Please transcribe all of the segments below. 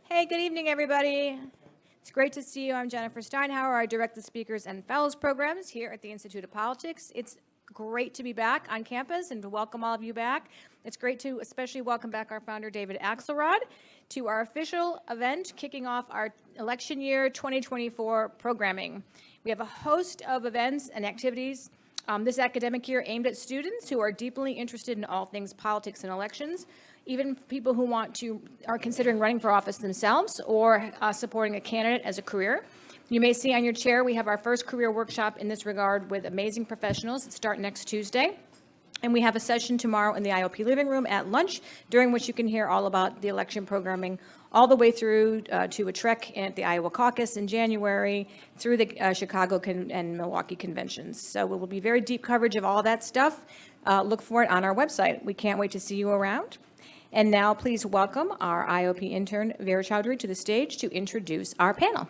Hey, good evening, everybody. It's great to see you. I'm Jennifer Steinhauer. I direct the Speakers and Fellows programs here at the Institute of Politics. It's great to be back on campus and to welcome all of you back. It's great to especially welcome back our founder, David Axelrod, to our official event kicking off our election year 2024 programming. We have a host of events and activities this academic year aimed at students who are deeply interested in all things politics and elections, even people who are considering running for office themselves or supporting a candidate as a career. You may see on your chair, we have our first career workshop in this regard with amazing professionals that start next Tuesday. And we have a session tomorrow in the IOP living room at lunch, during which you can hear all about the election programming all the way through to a trek at the Iowa caucus in January, through the Chicago and Milwaukee conventions. So it will be very deep coverage of all that stuff. Look for it on our website. We can't wait to see you around. And now please welcome our IOP intern, Vera Chowdhury, to the stage to introduce our panel.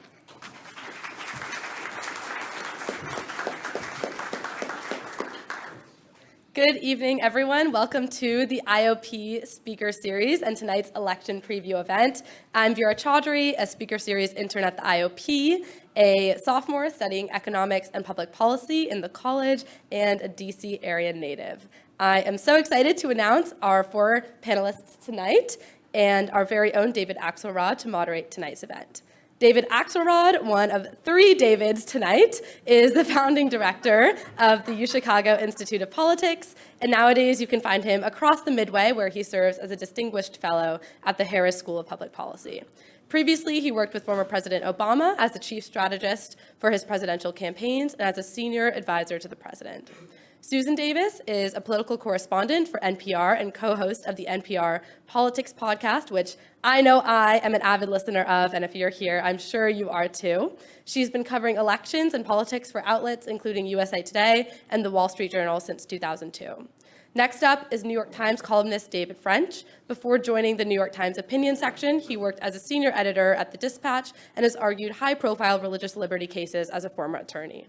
Good evening, everyone. Welcome to the IOP Speaker Series and tonight's election preview event. I'm Vera Chowdhury, a Speaker Series intern at the IOP, a sophomore studying economics and public policy in the college, and a DC area native. I am so excited to announce our 4 panelists tonight and our very own David Axelrod to moderate tonight's event. David Axelrod, one of 3 Davids tonight, is the founding director of the UChicago Institute of Politics, and nowadays you can find him across the Midway, where he serves as a distinguished fellow at the Harris School of Public Policy. Previously, he worked with former President Obama as the chief strategist for his presidential campaigns and as a senior advisor to the president. Susan Davis is a political correspondent for NPR and co-host of the NPR Politics podcast, which I know I am an avid listener of, and if you're here, I'm sure you are too. She's been covering elections and politics for outlets including USA Today and the Wall Street Journal since 2002. Next up is New York Times columnist David French. Before joining the New York Times opinion section, he worked as a senior editor at The Dispatch and has argued high-profile religious liberty cases as a former attorney.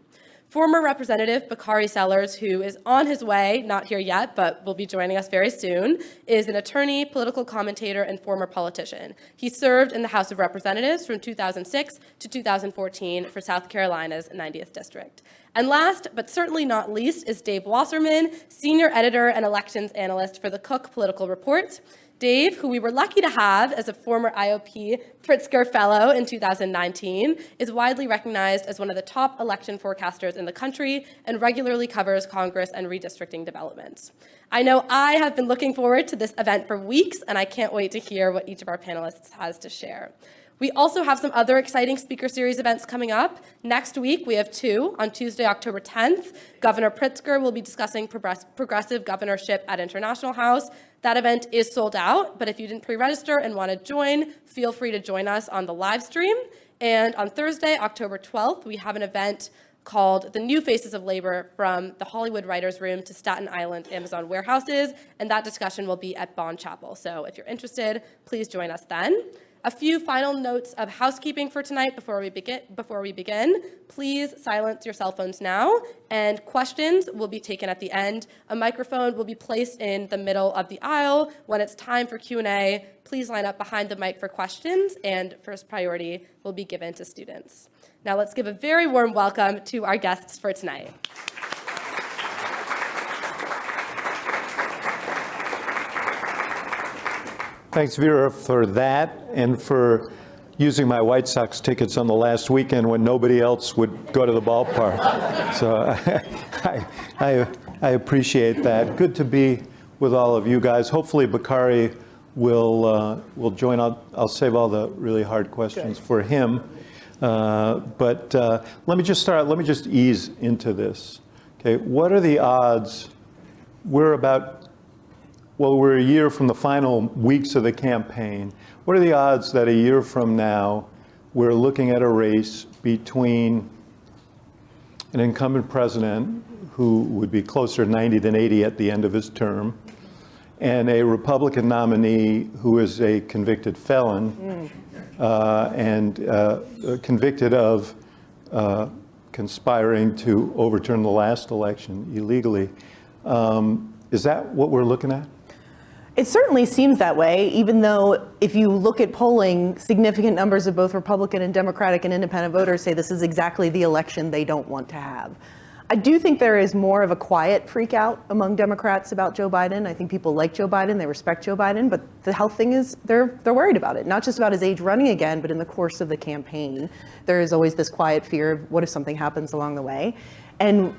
Former Representative Bakari Sellers, who is on his way, not here yet, but will be joining us very soon, is an attorney, political commentator, and former politician. He served in the House of Representatives from 2006 to 2014 for South Carolina's 90th District. And last, but certainly not least, is Dave Wasserman, senior editor and elections analyst for the Cook Political Report. Dave, who we were lucky to have as a former IOP Pritzker Fellow in 2019, is widely recognized as one of the top election forecasters in the country and regularly covers Congress and redistricting developments. I know I have been looking forward to this event for weeks, and I can't wait to hear what each of our panelists has to share. We also have some other exciting Speaker Series events coming up. Next week, we have 2. On Tuesday, October 10th, Governor Pritzker will be discussing progressive governorship at International House. That event is sold out, but if you didn't pre-register and want to join, feel free to join us on the live stream. And on Thursday, October 12th, we have an event called The New Faces of Labor from the Hollywood Writers' Room to Staten Island Amazon warehouses, and that discussion will be at Bond Chapel. So if you're interested, please join us then. A few final notes of housekeeping for tonight before we begin. Please silence your cell phones now, and questions will be taken at the end. A microphone will be placed in the middle of the aisle. When it's time for Q&A, please line up behind the mic for questions, and first priority will be given to students. Now let's give a very warm welcome to our guests for tonight. Thanks, Vera, for that and for using my White Sox tickets on the last weekend when nobody else would go to the ballpark. So I appreciate that. Good to be with all of you guys. Hopefully Bakari will join. I'll save all the really hard questions for him. But let me just ease into this. Okay, what are the odds? We're a year from the final weeks of the campaign. What are the odds that a year from now we're looking at a race between an incumbent president who would be closer to 90 than 80 at the end of his term, and a Republican nominee who is a convicted felon and convicted of conspiring to overturn the last election illegally? Is that what we're looking at? It certainly seems that way, even though if you look at polling, significant numbers of both Republican and Democratic and independent voters say this is exactly the election they don't want to have. I do think there is more of a quiet freak out among Democrats about Joe Biden. I think people like Joe Biden, they respect Joe Biden, but the health thing is they're worried about it, not just about his age running again, but in the course of the campaign. There is always this quiet fear of what if something happens along the way. And,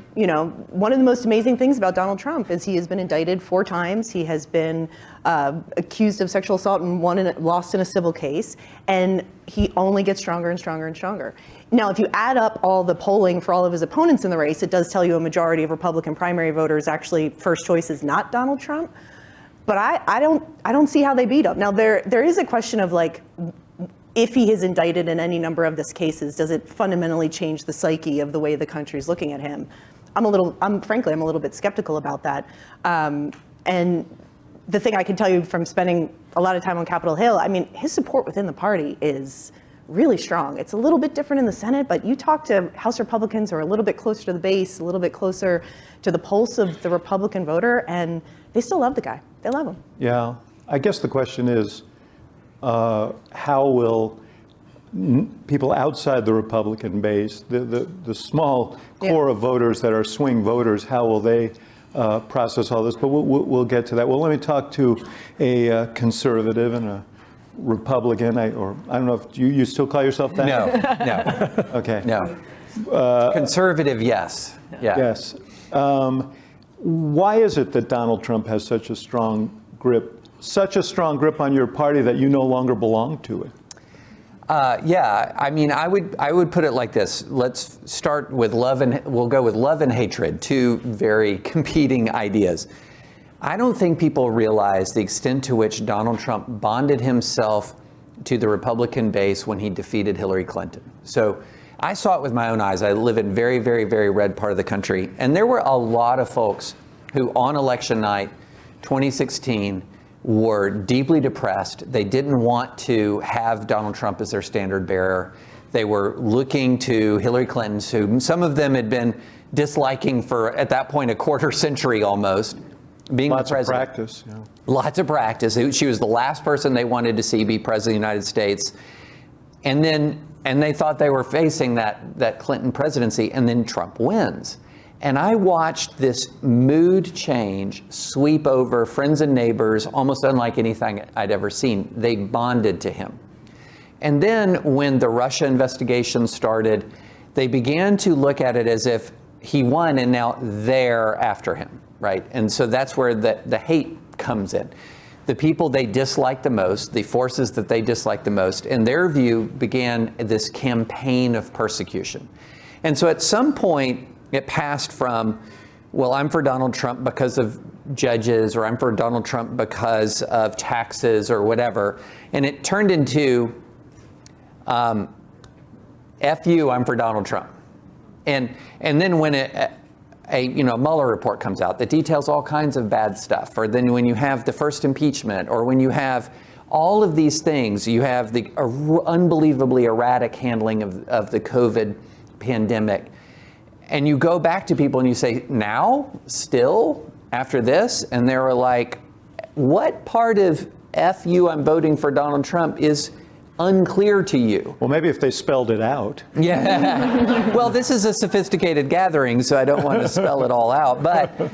one of the most amazing things about Donald Trump is he has been indicted 4 times. He has been accused of sexual assault and lost in a civil case. And he only gets stronger and stronger and stronger. Now, if you add up all the polling for all of his opponents in the race, it does tell you a majority of Republican primary voters actually first choice is not Donald Trump. But I don't see how they beat him. Now, there is a question of if he is indicted in any number of these cases, does it fundamentally change the psyche of the way the country's looking at him? Frankly, I'm a little bit skeptical about that. And the thing I can tell you from spending a lot of time on Capitol Hill, his support within the party is really strong. It's a little bit different in the Senate, but you talk to House Republicans who are a little bit closer to the base, a little bit closer to the pulse of the Republican voter, and they still love the guy. They love him. Yeah, I guess the question is, how will people outside the Republican base, the small core of voters that are swing voters, how will they process all this? But we'll get to that. Well, let me talk to a conservative and a Republican, I don't know if you still call yourself that? No. Okay. No. Conservative, yes. Yeah. Yes. Why is it that Donald Trump has such a strong grip on your party that you no longer belong to it? Yeah, I would put it like this. Let's start with we'll go with love and hatred, 2 very competing ideas. I don't think people realize the extent to which Donald Trump bonded himself to the Republican base when he defeated Hillary Clinton. So I saw it with my own eyes. I live in very, very, very red part of the country. And there were a lot of folks who on election night 2016 were deeply depressed. They didn't want to have Donald Trump as their standard bearer. They were looking to Hillary Clinton, who some of them had been disliking for, at that point, a quarter century almost, being the president. Lots of practice. Yeah. Lots of practice. She was the last person they wanted to see be president of the United States. And they thought they were facing that Clinton presidency, and then Trump wins. And I watched this mood change sweep over friends and neighbors, almost unlike anything I'd ever seen. They bonded to him. And then when the Russia investigation started, they began to look at it as if he won and now they're after him, right? And so that's where the hate comes in. The people they dislike the most, the forces that they dislike the most, in their view, began this campaign of persecution. And so at some point, it passed from, well, I'm for Donald Trump because of judges, or I'm for Donald Trump because of taxes or whatever. And it turned into, F you, I'm for Donald Trump. And then when a Mueller report comes out that details all kinds of bad stuff, or then when you have the first impeachment, or when you have all of these things, you have the unbelievably erratic handling of the COVID pandemic. And you go back to people and you say, now, still, after this? And they were like, what part of F you, I'm voting for Donald Trump is unclear to you? Well, maybe if they spelled it out. Yeah. Well, this is a sophisticated gathering, so I don't want to spell it all out. But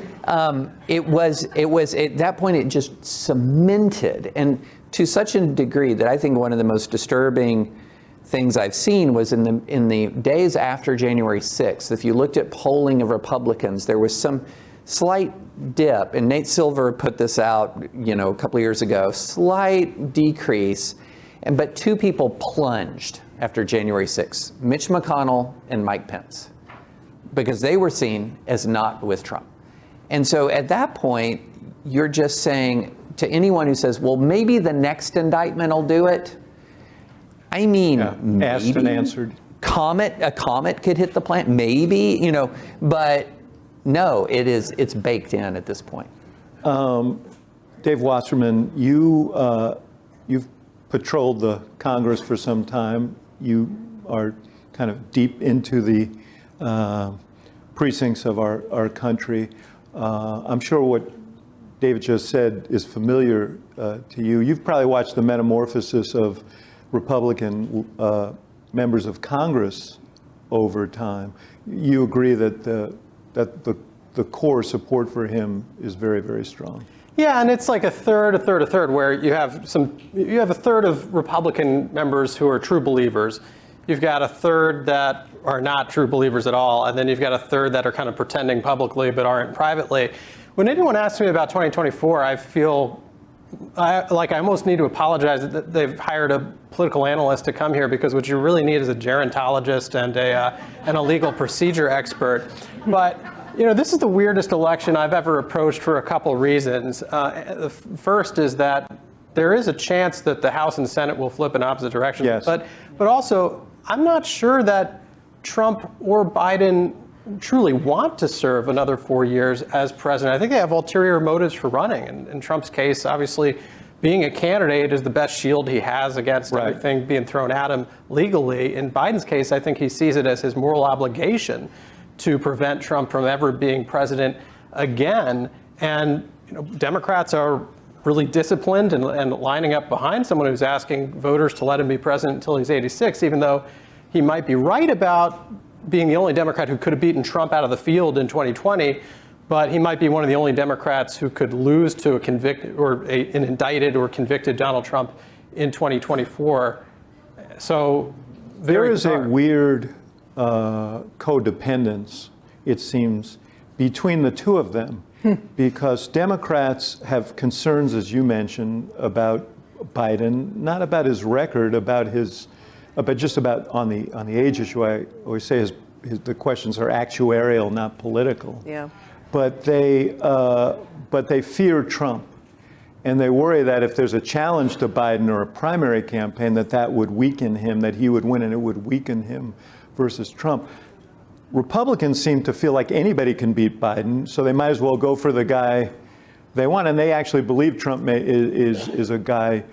it was at that point, it just cemented, and to such a degree that I think one of the most disturbing things I've seen was in the days after January 6th. If you looked at polling of Republicans, there was some slight dip, and Nate Silver put this out, a couple of years ago, slight decrease, but 2 people plunged after January 6th, Mitch McConnell and Mike Pence, because they were seen as not with Trump. And so at that point, you're just saying to anyone who says, well, maybe the next indictment will do it. I mean, maybe. Asked and answered. A comet could hit the planet, maybe, but no, it's baked in at this point. Dave Wasserman, you've patrolled the Congress for some time. You are kind of deep into the precincts of our country. I'm sure what David just said is familiar to you. You've probably watched the metamorphosis of Republican members of Congress over time. You agree that the core support for him is very, very strong. Yeah, and it's like a third, where you have a third of Republican members who are true believers. You've got a third that are not true believers at all, and then you've got a third that are kind of pretending publicly but aren't privately. When anyone asks me about 2024, I feel like I almost need to apologize that they've hired a political analyst to come here, because what you really need is a gerontologist and a legal procedure expert. But this is the weirdest election I've ever approached for a couple reasons. The first is that there is a chance that the House and Senate will flip in opposite directions. Yes. But also, I'm not sure that Trump or Biden truly want to serve another 4 years as president. I think they have ulterior motives for running. And in Trump's case, obviously, being a candidate is the best shield he has against everything being thrown at him legally. In Biden's case, I think he sees it as his moral obligation to prevent Trump from ever being president again. And Democrats are really disciplined and lining up behind someone who's asking voters to let him be president until he's 86, even though he might be right about being the only Democrat who could have beaten Trump out of the field in 2020, but he might be one of the only Democrats who could lose to an indicted or convicted Donald Trump in 2024. So there is a weird codependence, it seems, between the two of them, because Democrats have concerns, as you mentioned, about Biden, not about his record, but just about on the age issue. I always say the questions are actuarial, not political. Yeah. But they fear Trump, and they worry that if there's a challenge to Biden or a primary campaign, that would weaken him, that he would win, and it would weaken him versus Trump. Republicans seem to feel like anybody can beat Biden, so they might as well go for the guy they want, and they actually believe Trump is a guy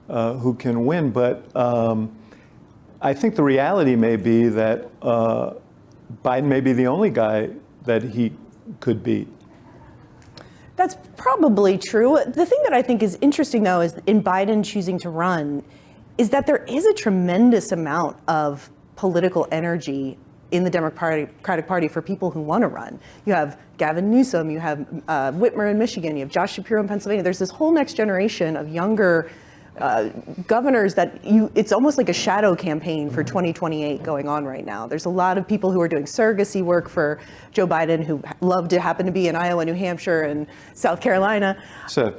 who can win. But I think the reality may be that Biden may be the only guy that he could beat. That's probably true. The thing that I think is interesting, though, is in Biden choosing to run, is that there is a tremendous amount of political energy in the Democratic Party for people who want to run. You have Gavin Newsom, you have Whitmer in Michigan, you have Josh Shapiro in Pennsylvania. There's this whole next generation of younger governors that it's almost like a shadow campaign for 2028 going on right now. There's a lot of people who are doing surrogacy work for Joe Biden who love to happen to be in Iowa, New Hampshire, and South Carolina. It's a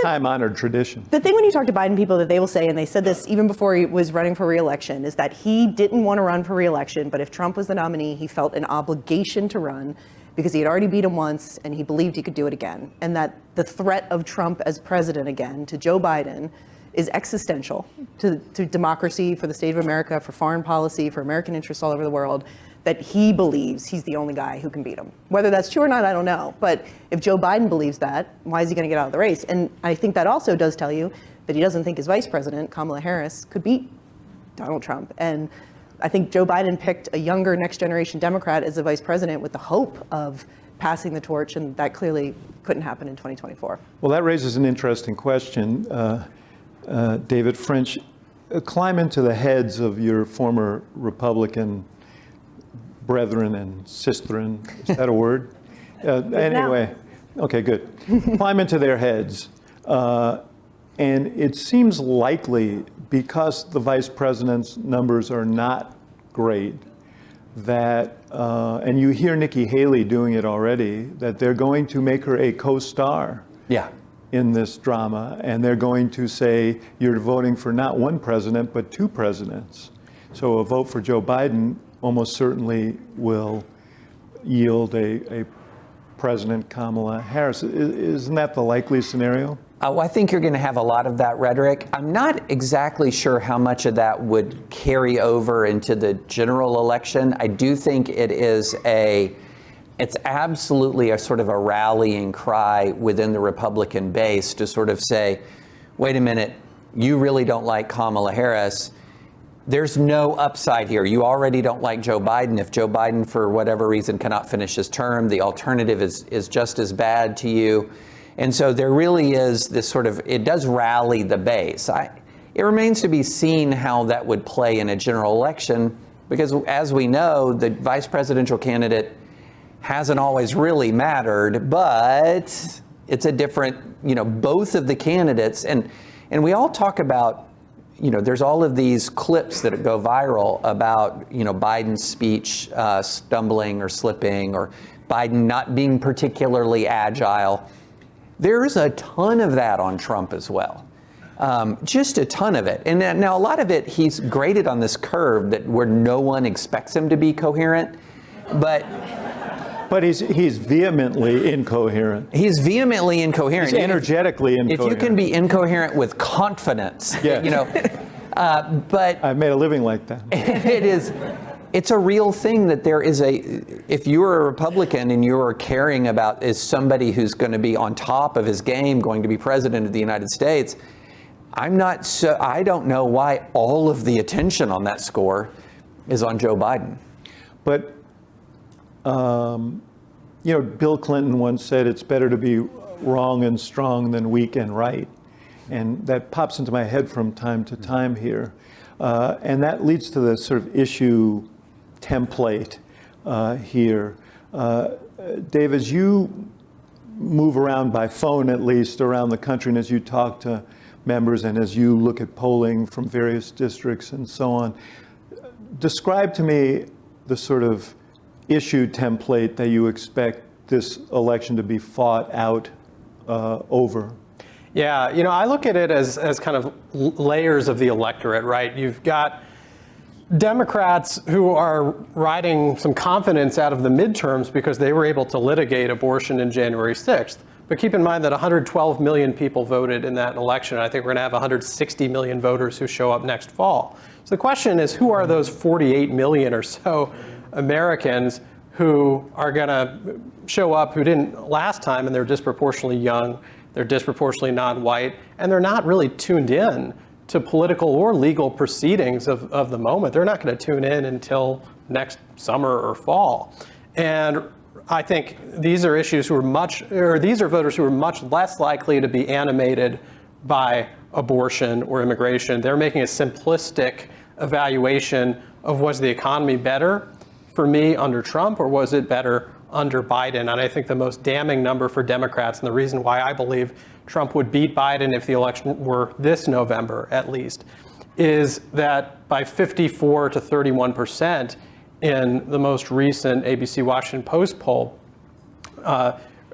time-honored tradition. The thing when you talk to Biden people that they will say, and they said this even before he was running for re-election, is that he didn't want to run for re-election, but if Trump was the nominee, he felt an obligation to run because he had already beat him once and he believed he could do it again. And that the threat of Trump as president again to Joe Biden is existential to democracy, for the state of America, for foreign policy, for American interests all over the world, that he believes he's the only guy who can beat him. Whether that's true or not, I don't know. But if Joe Biden believes that, why is he going to get out of the race? And I think that also does tell you that he doesn't think his vice president, Kamala Harris, could beat Donald Trump. And I think Joe Biden picked a younger, next generation Democrat as the vice president with the hope of passing the torch, and that clearly couldn't happen in 2024. Well, that raises an interesting question. David French, climb into the heads of your former Republican brethren and sisterin. Is that a word? Anyway, okay, good. Climb into their heads. And it seems likely, because the vice president's numbers are not great, that, and you hear Nikki Haley doing it already, that they're going to make her a co-star. Yeah. In this drama, and they're going to say you're voting for not one president but two presidents. So a vote for Joe Biden almost certainly will yield a President Kamala Harris. Isn't that the likely scenario? I think you're going to have a lot of that rhetoric. I'm not exactly sure how much of that would carry over into the general election. I do think it's absolutely a sort of a rallying cry within the Republican base to sort of say, wait a minute, you really don't like Kamala Harris. There's no upside here. You already don't like Joe Biden. If Joe Biden, for whatever reason, cannot finish his term, the alternative is just as bad to you. And so there really is this sort of, it does rally the base. It remains to be seen how that would play in a general election, because as we know, the vice presidential candidate hasn't always really mattered, but it's a different, both of the candidates, and we all talk about, there's all of these clips that go viral about, Biden's speech stumbling or slipping, or Biden not being particularly agile. There's a ton of that on Trump as well. Just a ton of it. And now a lot of it, he's graded on this curve where no one expects him to be coherent, but he's vehemently incoherent. He's vehemently incoherent. He's energetically incoherent. If you can be incoherent with confidence, but I've made a living like that. It's a real thing that there is if you're a Republican and you're caring about is somebody who's going to be on top of his game, going to be president of the United States, I don't know why all of the attention on that score is on Joe Biden. But, Bill Clinton once said it's better to be wrong and strong than weak and right. And that pops into my head from time to time here. And that leads to the sort of issue template here. Dave, as you move around by phone, at least around the country, and as you talk to members and as you look at polling from various districts and so on, describe to me the sort of issue template that you expect this election to be fought out over. Yeah, I look at it as kind of layers of the electorate, right? You've got Democrats who are riding some confidence out of the midterms because they were able to litigate abortion in January 6th. But keep in mind that 112 million people voted in that election. I think we're going to have 160 million voters who show up next fall. So the question is, who are those 48 million or so Americans who are going to show up who didn't last time, and they're disproportionately young, they're disproportionately non-white, and they're not really tuned in to political or legal proceedings of the moment. They're not going to tune in until next summer or fall. And I think these are these are voters who are much less likely to be animated by abortion or immigration. They're making a simplistic evaluation of, was the economy better for me under Trump, or was it better under Biden? And I think the most damning number for Democrats, and the reason why I believe Trump would beat Biden if the election were this November at least, is that by 54 to 31% in the most recent ABC Washington Post poll,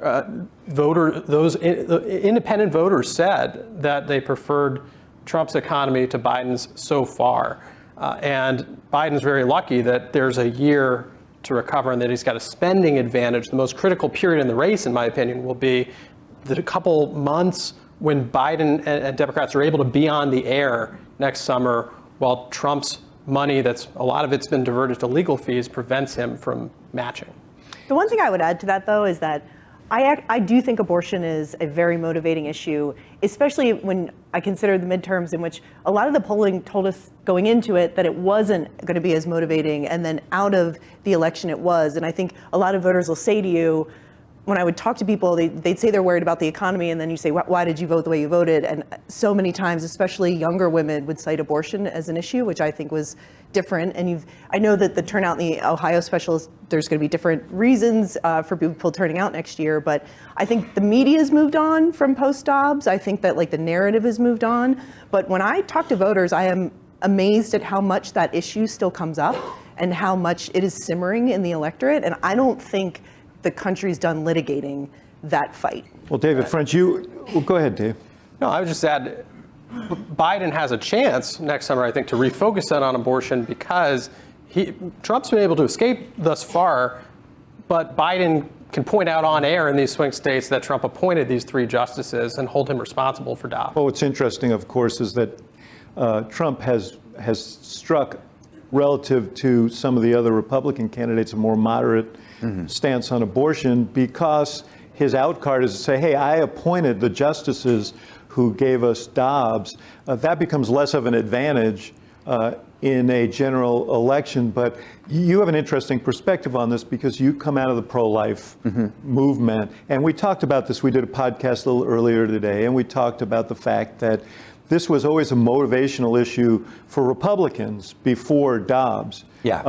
independent voters said that they preferred Trump's economy to Biden's so far. And Biden's very lucky that there's a year to recover and that he's got a spending advantage. The most critical period in the race, in my opinion, will be the couple months when Biden and Democrats are able to be on the air next summer, while Trump's money, a lot of it's been diverted to legal fees, prevents him from matching. The one thing I would add to that, though, is that I do think abortion is a very motivating issue, especially when I consider the midterms, in which a lot of the polling told us going into it that it wasn't going to be as motivating, and then out of the election it was. And I think a lot of voters will say to you, when I would talk to people, they'd say they're worried about the economy, and then you say, why did you vote the way you voted? And so many times, especially younger women, would cite abortion as an issue, which I think was different. And I know that the turnout in the Ohio special, there's going to be different reasons for people turning out next year, but I think the media's moved on from post-Dobbs. I think that the narrative has moved on. But when I talk to voters, I am amazed at how much that issue still comes up and how much it is simmering in the electorate. And I don't think the country's done litigating that fight. Well, David French, go ahead, Dave. No, I would just add, Biden has a chance next summer, I think, to refocus that on abortion, because Trump's been able to escape thus far, but Biden can point out on air in these swing states that Trump appointed these 3 justices and hold him responsible for Dobbs. Well, what's interesting, of course, is that Trump has struck, relative to some of the other Republican candidates, a more moderate stance on abortion, because his outcard is to say, hey, I appointed the justices who gave us Dobbs. That becomes less of an advantage in a general election. But you have an interesting perspective on this because you come out of the pro-life movement. And we talked about this. We did a podcast a little earlier today, and we talked about the fact that this was always a motivational issue for Republicans before Dobbs. Yeah.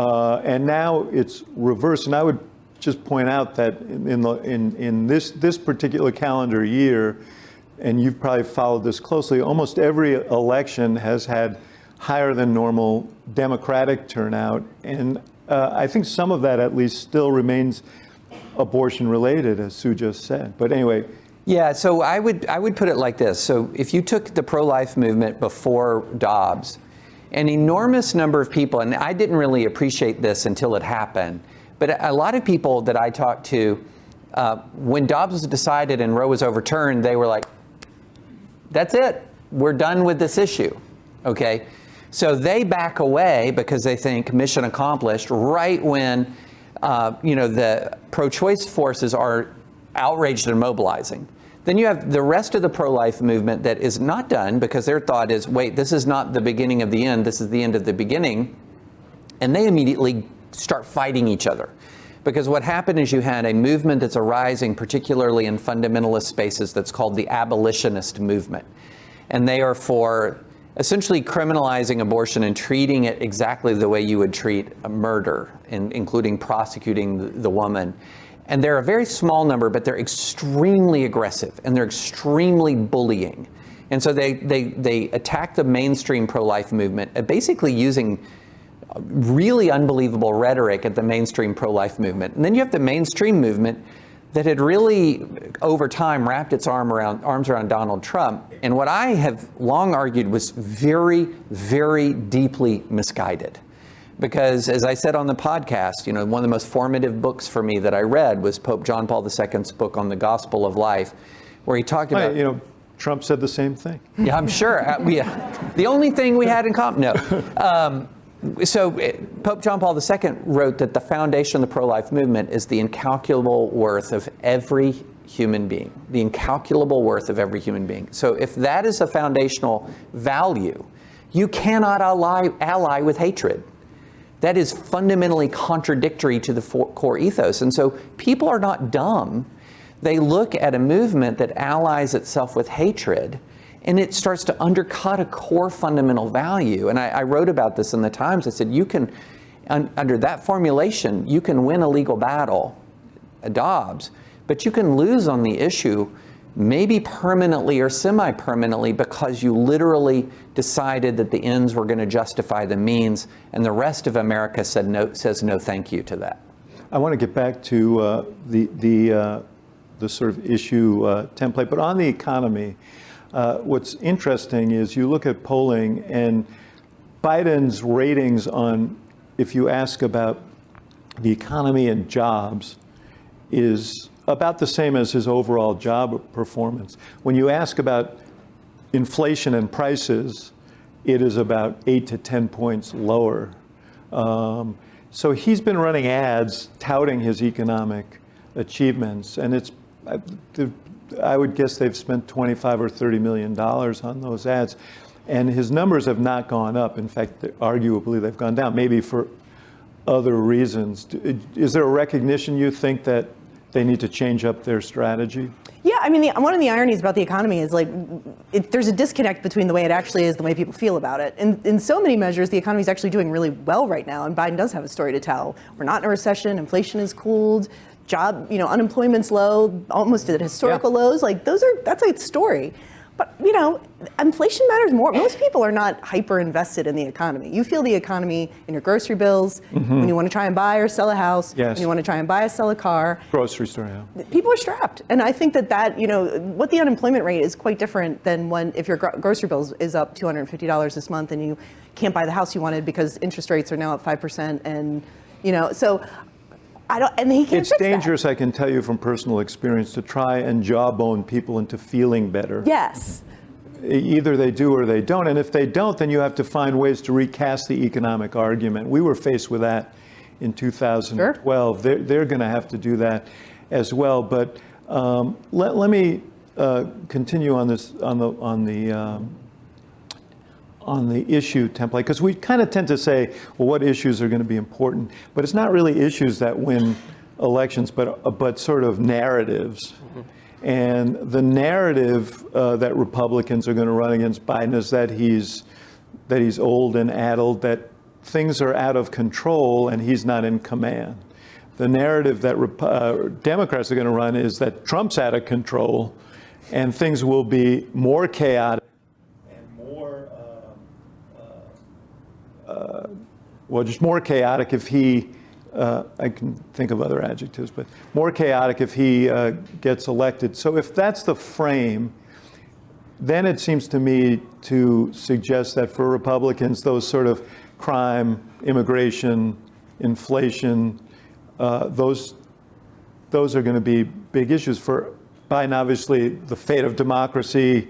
And now it's reversed. And I would just point out that in this particular calendar year, and you've probably followed this closely, almost every election has had higher than normal Democratic turnout. And I think some of that at least still remains abortion related, as Sue just said. But anyway. Yeah, so I would put it like this. So if you took the pro-life movement before Dobbs, an enormous number of people, and I didn't really appreciate this until it happened, but a lot of people that I talked to, when Dobbs was decided and Roe was overturned, they were like, that's it. We're done with this issue, okay? So they back away because they think mission accomplished right when, the pro-choice forces are outraged and mobilizing. Then you have the rest of the pro-life movement that is not done because their thought is, wait, this is not the beginning of the end, this is the end of the beginning. And they immediately start fighting each other. Because what happened is you had a movement that's arising, particularly in fundamentalist spaces, that's called the abolitionist movement. And they are for essentially criminalizing abortion and treating it exactly the way you would treat a murder, including prosecuting the woman. And they're a very small number, but they're extremely aggressive and they're extremely bullying. And so they attack the mainstream pro-life movement, basically using really unbelievable rhetoric at the mainstream pro-life movement. And then you have the mainstream movement that had really, over time, wrapped its arms around Donald Trump. And what I have long argued was very, very deeply misguided. Because as I said on the podcast, one of the most formative books for me that I read was Pope John Paul II's book on the Gospel of Life, where he talked about... Trump said the same thing. Yeah, I'm sure. The only thing we had in common, no. So Pope John Paul II wrote that the foundation of the pro-life movement is the incalculable worth of every human being, the incalculable worth of every human being. So if that is a foundational value, you cannot ally with hatred. That is fundamentally contradictory to the core ethos. And so people are not dumb. They look at a movement that allies itself with hatred, and it starts to undercut a core fundamental value. And I wrote about this in the Times. I said, you can, under that formulation, you can win a legal battle, Dobbs, but you can lose on the issue maybe permanently or semi-permanently because you literally decided that the ends were going to justify the means, and the rest of America says no thank you to that. I want to get back to the sort of issue template, but on the economy, what's interesting is you look at polling and Biden's ratings on, if you ask about the economy and jobs, is about the same as his overall job performance. When you ask about inflation and prices, it is about 8 to 10 points lower. So he's been running ads touting his economic achievements, and it's, I would guess they've spent $25 or $30 million on those ads, and his numbers have not gone up. In fact, arguably they've gone down, maybe for other reasons. Is there a recognition, you think, that they need to change up their strategy? Yeah, I mean, one of the ironies about the economy is there's a disconnect between the way it actually is and the way people feel about it. In so many measures, the economy is actually doing really well right now, and Biden does have a story to tell. We're not in a recession, inflation is cooled, unemployment's low, almost at historical lows. That's a story. But, inflation matters more. Most people are not hyper invested in the economy. You feel the economy in your grocery bills, when you want to try and buy or sell a house, when you want to try and buy or sell a car. Grocery store, yeah. People are strapped. And I think that what the unemployment rate is quite different than if your grocery bill is up $250 this month and you can't buy the house you wanted because interest rates are now at 5%. And, so I don't, and he can't It's fix dangerous, that. I can tell you from personal experience, to try and jawbone people into feeling better. Yes. Either they do or they don't. And if they don't, then you have to find ways to recast the economic argument. We were faced with that in 2012. Sure. They're going to have to do that as well. But let me continue on this on issue template, because we kind of tend to say, well, what issues are going to be important? But it's not really issues that win elections, but sort of narratives. And the narrative that Republicans are going to run against Biden is that he's old and addled, that things are out of control and he's not in command. The narrative that Democrats are going to run is that Trump's out of control and things will be more chaotic and more, just more chaotic if he, I can think of other adjectives, but more chaotic if he gets elected. So if that's the frame, then it seems to me to suggest that for Republicans, those sort of crime, immigration, inflation, those are going to be big issues. For Biden, obviously, the fate of democracy,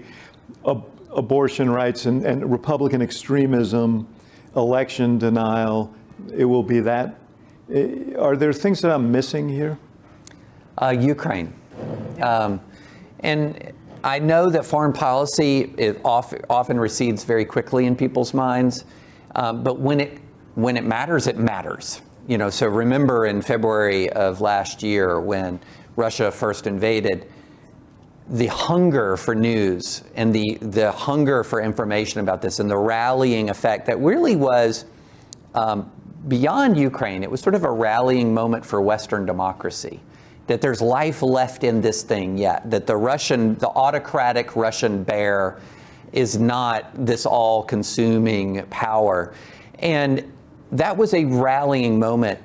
abortion rights, and Republican extremism, election denial, it will be that. Are there things that I'm missing here? Ukraine. And I know that foreign policy often recedes very quickly in people's minds, but when it matters, it matters. You know, so remember in February of last year when Russia first invaded, the hunger for news and the hunger for information about this and the rallying effect that really was beyond Ukraine. It was sort of a rallying moment for Western democracy, that there's life left in this thing yet, that the autocratic Russian bear is not this all-consuming power. And that was a rallying moment.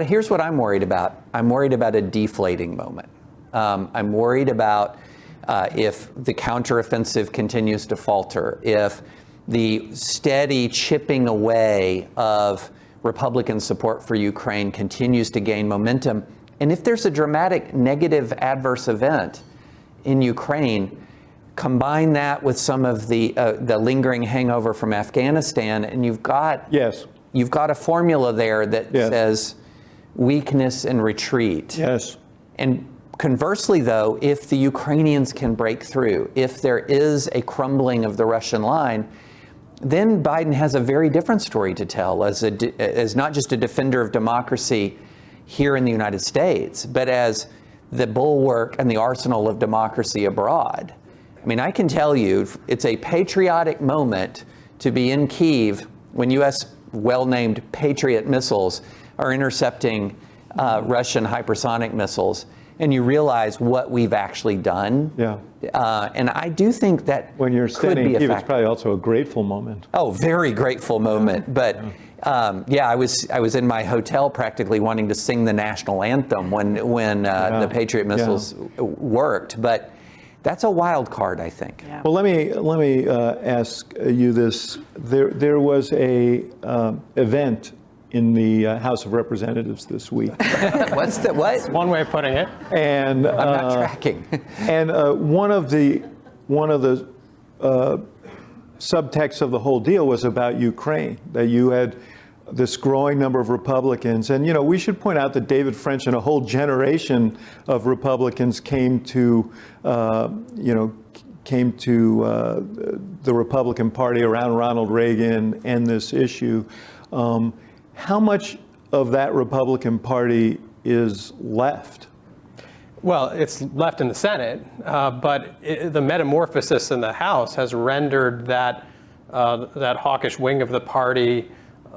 Here's what I'm worried about. I'm worried about a deflating moment. I'm worried about if the counteroffensive continues to falter, if the steady chipping away of Republican support for Ukraine continues to gain momentum, and if there's a dramatic negative adverse event in Ukraine, combine that with some of the lingering hangover from Afghanistan, and you've got a formula there that says weakness and retreat. Yes. And conversely, though, if the Ukrainians can break through, if there is a crumbling of the Russian line, then Biden has a very different story to tell as not just a defender of democracy here in the United States, but as the bulwark and the arsenal of democracy abroad. I mean, I can tell you, it's a patriotic moment to be in Kyiv when U.S. well-named Patriot missiles are intercepting Russian hypersonic missiles, and you realize what we've actually done. Yeah. And I do think that when you're standing in could be Kyiv, it's probably also a grateful moment. Oh, very grateful moment. But I was in my hotel practically wanting to sing the national anthem when the Patriot missiles worked. But that's a wild card, I think. Yeah. Well, let me ask you this. There was a event in the House of Representatives this week. What's the what? One way of putting it. And I'm not tracking. And one of the subtext of the whole deal was about Ukraine, that you had this growing number of Republicans. And, you know, we should point out that David French and a whole generation of Republicans came to the Republican Party around Ronald Reagan and this issue. How much of that Republican Party is left? Well, it's left in the Senate, but the metamorphosis in the House has rendered that hawkish wing of the party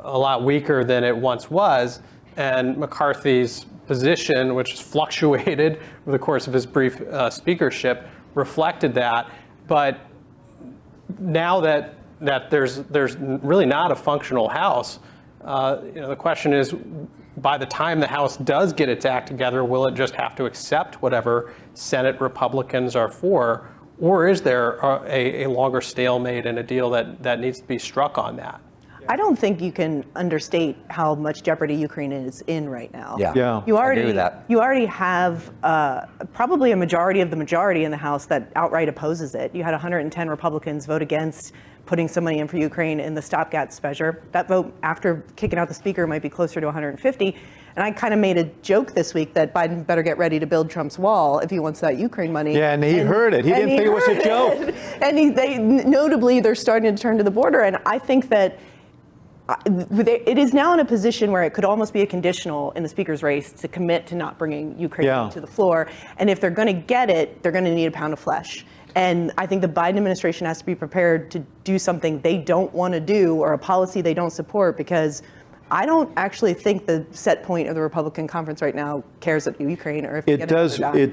a lot weaker than it once was, and McCarthy's position, which has fluctuated over the course of his brief speakership, reflected that. But now that there's really not a functional House, the question is, by the time the House does get its act together, will it just have to accept whatever Senate Republicans are for, or is there a longer stalemate and a deal that needs to be struck on that? I don't think you can understate how much jeopardy Ukraine is in right now. Yeah. You already, I agree with that. You already have probably a majority of the majority in the House that outright opposes it. You had 110 Republicans vote against putting some money in for Ukraine in the stopgap measure. That vote, after kicking out the speaker, might be closer to 150. And I kind of made a joke this week that Biden better get ready to build Trump's wall if he wants that Ukraine money. Yeah, and he heard it. He didn't think it was a joke. And notably, they're starting to turn to the border. And I think that it is now in a position where it could almost be a conditional in the speaker's race to commit to not bringing Ukraine to the floor. And if they're going to get it, they're going to need a pound of flesh. And I think the Biden administration has to be prepared to do something they don't want to do or a policy they don't support, because I don't actually think the set point of the Republican conference right now cares about Ukraine or if it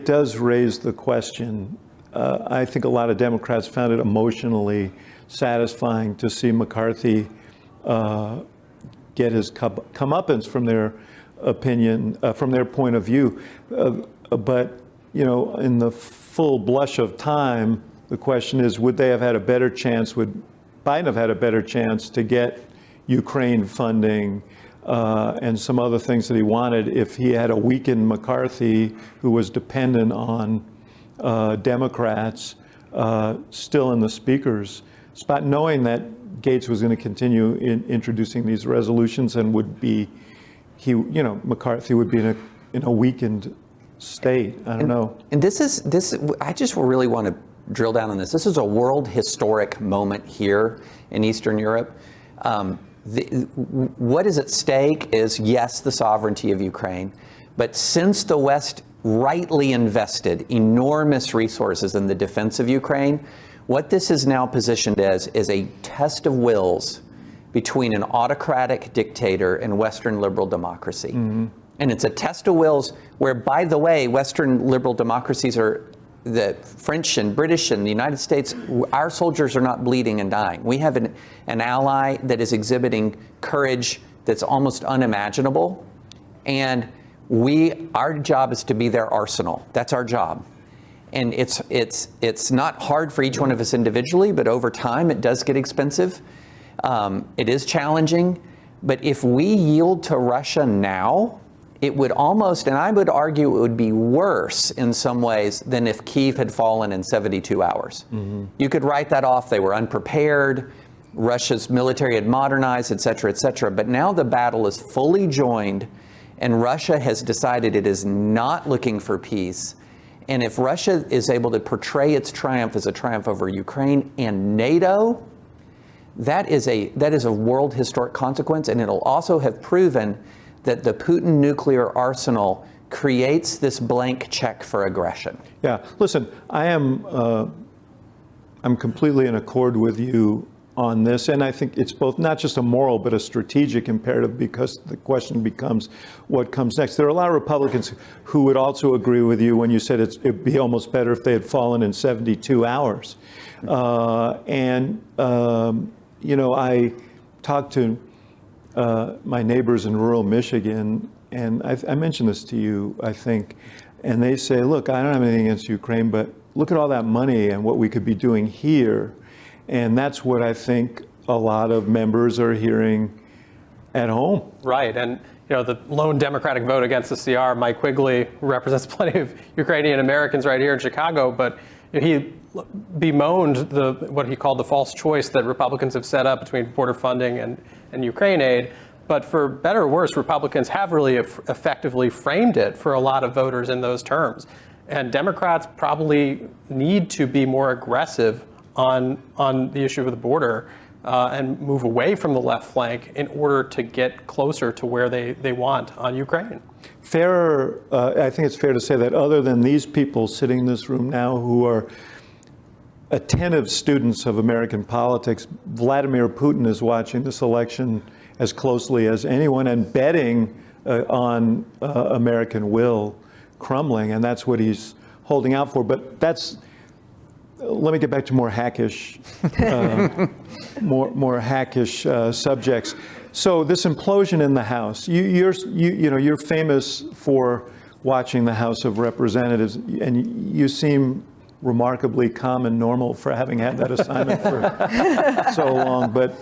does raise the question. I think a lot of Democrats found it emotionally satisfying to see McCarthy get his comeuppance from their opinion, from their point of view. But, you know, in the full blush of time, the question is, would they have had a better chance, would Biden have had a better chance to get Ukraine funding and some other things that he wanted if he had a weakened McCarthy who was dependent on Democrats still in the speaker's spot, knowing that Gates was going to continue in introducing these resolutions and McCarthy would be in a weakened state. I don't know. And I just really want to drill down on this. This is a world historic moment here in Eastern Europe. What is at stake is, yes, the sovereignty of Ukraine, but since the West rightly invested enormous resources in the defense of Ukraine, what this is now positioned as is a test of wills between an autocratic dictator and Western liberal democracy. Mm-hmm. And it's a test of wills where, by the way, Western liberal democracies are the French and British and the United States, our soldiers are not bleeding and dying. We have an ally that is exhibiting courage that's almost unimaginable. And our job is to be their arsenal. That's our job. And it's not hard for each one of us individually, but over time it does get expensive. It is challenging. But if we yield to Russia now, it would almost, and I would argue it would be worse in some ways than if Kyiv had fallen in 72 hours. Mm-hmm. You could write that off. They were unprepared. Russia's military had modernized, et cetera, et cetera. But now the battle is fully joined, and Russia has decided it is not looking for peace. And if Russia is able to portray its triumph as a triumph over Ukraine and NATO, that is a world historic consequence, and it'll also have proven that the Putin nuclear arsenal creates this blank check for aggression. Yeah, listen, I'm completely in accord with you on this, and I think it's both not just a moral but a strategic imperative, because the question becomes what comes next. There are a lot of Republicans who would also agree with you when you said it'd be almost better if they had fallen in 72 hours. I talked to my neighbors in rural Michigan, and I mentioned this to you, I think, and they say, look, I don't have anything against Ukraine, but look at all that money and what we could be doing here. And that's what I think a lot of members are hearing at home. Right, and the lone Democratic vote against the CR, Mike Quigley, represents plenty of Ukrainian Americans right here in Chicago, but he bemoaned what he called the false choice that Republicans have set up between border funding and Ukraine aid. But for better or worse, Republicans have really effectively framed it for a lot of voters in those terms. And Democrats probably need to be more aggressive on the issue of the border and move away from the left flank in order to get closer to where they want on Ukraine. I think it's fair to say that other than these people sitting in this room now who are attentive students of American politics, Vladimir Putin is watching this election as closely as anyone and betting on American will crumbling, and that's what he's holding out for. But let me get back to more hackish, more hackish subjects. So this implosion in the House, you're famous for watching the House of Representatives, and you seem remarkably calm and normal for having had that assignment for so long. But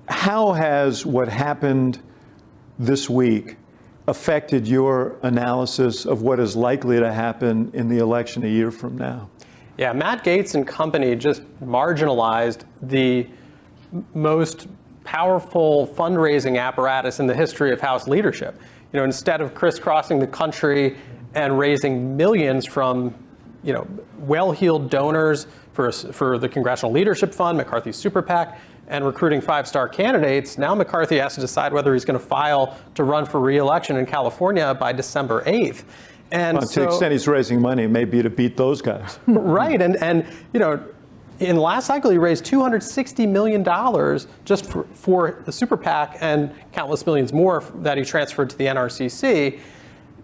how has what happened this week affected your analysis of what is likely to happen in the election a year from now? Yeah, Matt Gaetz and company just marginalized the most powerful fundraising apparatus in the history of House leadership. Instead of crisscrossing the country and raising millions from well-heeled donors for the Congressional Leadership Fund, McCarthy's super PAC, and recruiting 5-star candidates. Now McCarthy has to decide whether he's going to file to run for re-election in California by December 8th. And to the extent he's raising money, it may be to beat those guys. Right, and in the last cycle, he raised $260 million just for the super PAC and countless millions more that he transferred to the NRCC.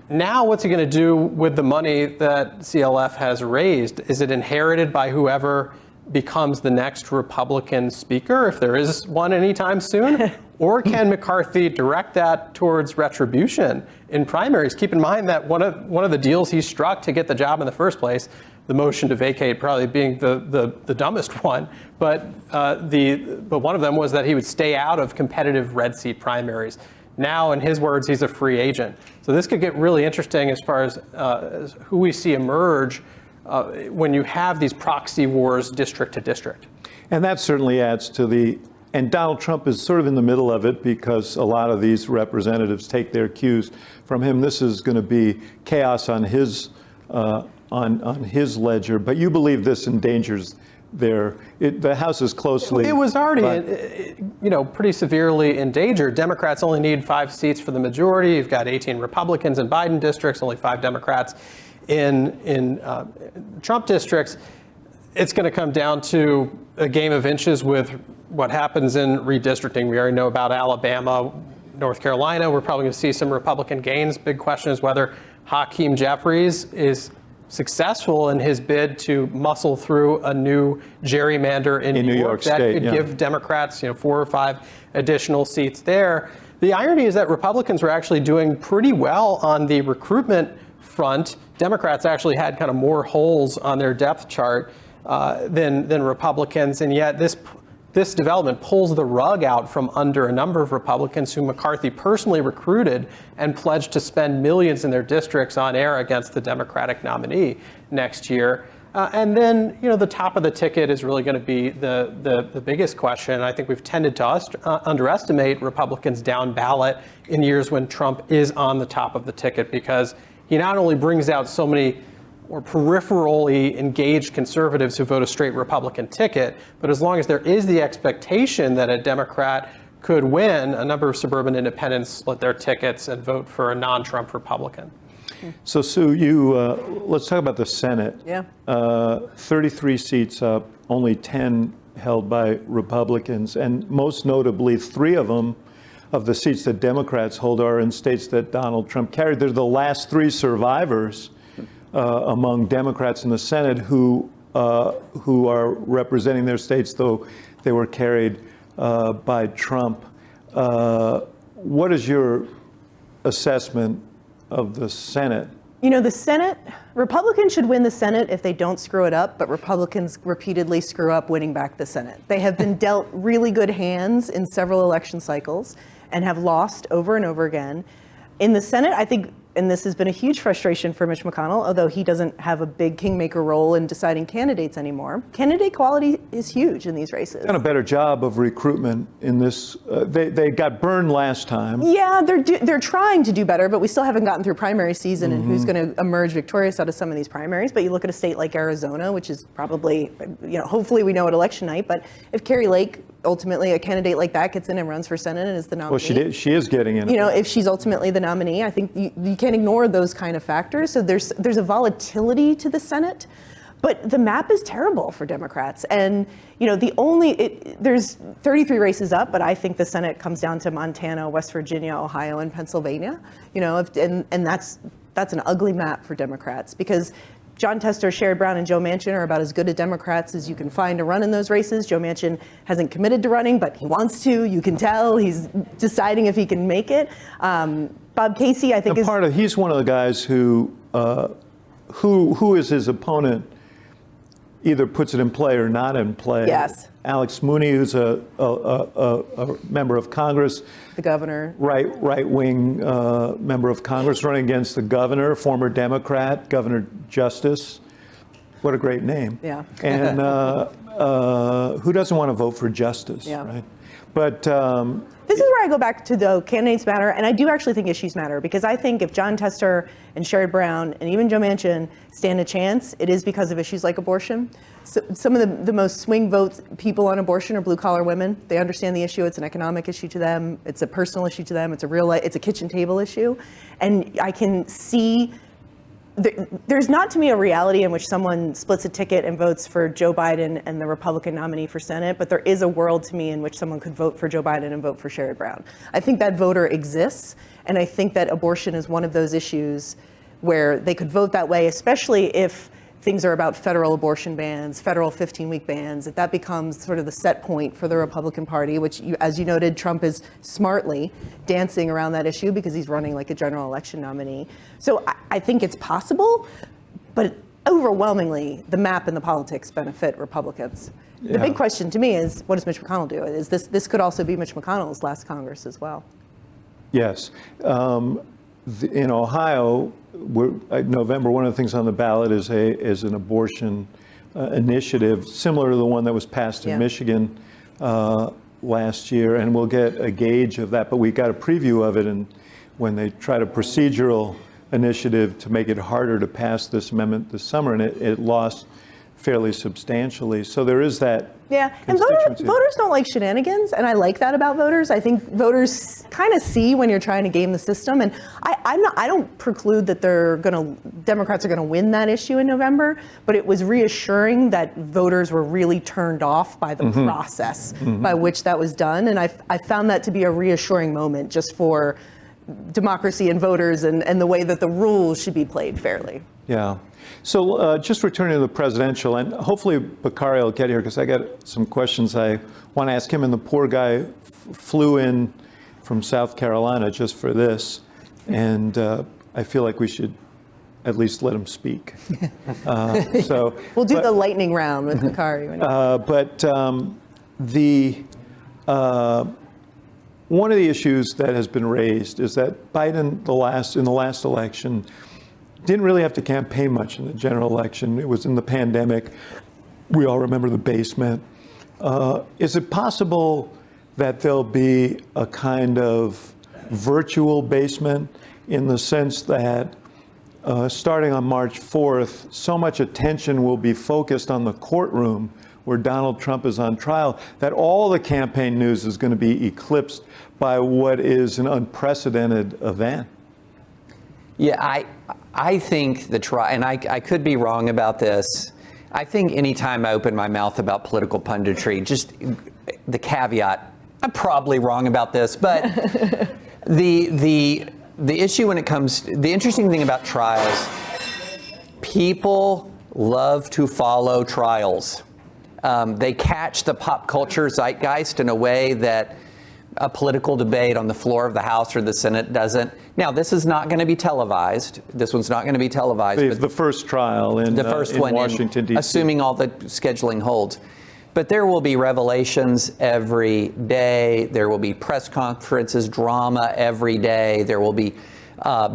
Now, what's he going to do with the money that CLF has raised? Is it inherited by whoever becomes the next Republican speaker, if there is one anytime soon? Or can McCarthy direct that towards retribution in primaries? Keep in mind that one of the deals he struck to get the job in the first place, the motion to vacate probably being the dumbest one, but one of them was that he would stay out of competitive red seat primaries. Now, in his words, he's a free agent. So this could get really interesting as far as who we see emerge when you have these proxy wars district to district. And that certainly adds to and Donald Trump is sort of in the middle of it because a lot of these representatives take their cues from him. This is going to be chaos on his ledger, but you believe this endangers the House is closely. It was already, pretty severely endangered. Democrats only need 5 seats for the majority. You've got 18 Republicans in Biden districts, only 5 Democrats in Trump districts. It's going to come down to a game of inches with what happens in redistricting. We already know about Alabama, North Carolina. We're probably going to see some Republican gains. Big question is whether Hakeem Jeffries is successful in his bid to muscle through a new gerrymander in New York that State, could give Democrats 4 or 5 additional seats there. The irony is that Republicans were actually doing pretty well on the recruitment front. Democrats actually had kind of more holes on their depth chart than Republicans, and yet this development pulls the rug out from under a number of Republicans who McCarthy personally recruited and pledged to spend millions in their districts on air against the Democratic nominee next year. And then, the top of the ticket is really going to be the biggest question. I think we've tended to underestimate Republicans down ballot in years when Trump is on the top of the ticket, because he not only brings out so many or peripherally engaged conservatives who vote a straight Republican ticket, but as long as there is the expectation that a Democrat could win, a number of suburban independents split their tickets and vote for a non-Trump Republican. So, Sue, let's talk about the Senate. Yeah. 33 seats up, only 10 held by Republicans, and most notably, 3 of them, of the seats that Democrats hold, are in states that Donald Trump carried. They're the last 3 survivors among Democrats in the Senate who are representing their states, though they were carried by Trump. What is your assessment of the Senate? The Senate, Republicans should win the Senate if they don't screw it up, but Republicans repeatedly screw up winning back the Senate. They have been dealt really good hands in several election cycles and have lost over and over again. In the Senate, I think, and this has been a huge frustration for Mitch McConnell, although he doesn't have a big kingmaker role in deciding candidates anymore. Candidate quality is huge in these races. Done a better job of recruitment in this. They got burned last time. Yeah, they're trying to do better, but we still haven't gotten through primary season and who's going to emerge victorious out of some of these primaries. But you look at a state like Arizona, which is probably, hopefully we know at election night. But if Carrie Lake, ultimately a candidate like that, gets in and runs for Senate and is the nominee. Well, she is getting in. If she's ultimately the nominee, I think you can't ignore those kind of factors. So there's a volatility to the Senate, but the map is terrible for Democrats. And there's 33 races up, but I think the Senate comes down to Montana, West Virginia, Ohio, and Pennsylvania. And that's an ugly map for Democrats, because John Tester, Sherrod Brown, and Joe Manchin are about as good a Democrats as you can find to run in those races. Joe Manchin hasn't committed to running, but he wants to. You can tell he's deciding if he can make it. Bob Casey, I think, he's one of the guys who is his opponent, either puts it in play or not in play. Yes. Alex Mooney, who's a member of Congress, the governor, right-wing member of Congress, running against the governor, former Democrat, Governor Justice. What a great name. Yeah. And who doesn't want to vote for justice, Yeah. right? But This is where I go back to the candidates matter, and I do actually think issues matter, because I think if John Tester and Sherrod Brown and even Joe Manchin stand a chance, it is because of issues like abortion. So some of the most swing vote people on abortion are blue-collar women. They understand the issue. It's an economic issue to them. It's a personal issue to them. It's a real life, it's a kitchen table issue. And I can see there's not, to me, a reality in which someone splits a ticket and votes for Joe Biden and the Republican nominee for Senate, but there is a world, to me, in which someone could vote for Joe Biden and vote for Sherrod Brown. I think that voter exists, and I think that abortion is one of those issues where they could vote that way, especially if things are about federal abortion bans, federal 15-week bans, if that becomes sort of the set point for the Republican Party, which, as you noted, Trump is smartly dancing around that issue because he's running like a general election nominee. So I think it's possible, but overwhelmingly, the map and the politics benefit Republicans. The big question to me is, what does Mitch McConnell do? Is this could also be Mitch McConnell's last Congress as well. yes. In Ohio, November, one of the things on the ballot is an abortion initiative similar to the one that was passed in Michigan last year, and we'll get a gauge of that. But we got a preview of it, and when they tried a procedural initiative to make it harder to pass this amendment this summer, and it lost fairly substantially. So there is that. Yeah, and voters don't like shenanigans, and I like that about voters. I think voters kind of see when you're trying to game the system, and I don't preclude that Democrats are gonna win that issue in November, but it was reassuring that voters were really turned off by the process by which that was done, and I found that to be a reassuring moment just for democracy and voters and the way that the rules should be played fairly. Yeah. So just returning to the presidential, and hopefully Bakari will get here because I got some questions I want to ask him. And the poor guy flew in from South Carolina just for this, and I feel like we should at least let him speak. So We'll do the lightning round with Bakari. One of the issues that has been raised is that Biden, in the last election, didn't really have to campaign much in the general election. It was in the pandemic. We all remember the basement. Is it possible that there'll be a kind of virtual basement in the sense that starting on March 4th, so much attention will be focused on the courtroom where Donald Trump is on trial that all the campaign news is going to be eclipsed by what is an unprecedented event? Yeah, I think the trial, and I could be wrong about this. I think anytime I open my mouth about political punditry, just the caveat, I'm probably wrong about this, but the issue when it comes, the interesting thing about trials, people love to follow trials. They catch the pop culture zeitgeist in a way that a political debate on the floor of the House or the Senate doesn't. Now, this is not going to be televised. This one's not going to be televised. The first trial in Washington, D.C. Assuming all the scheduling holds. But there will be revelations every day. There will be press conferences, drama every day. There will be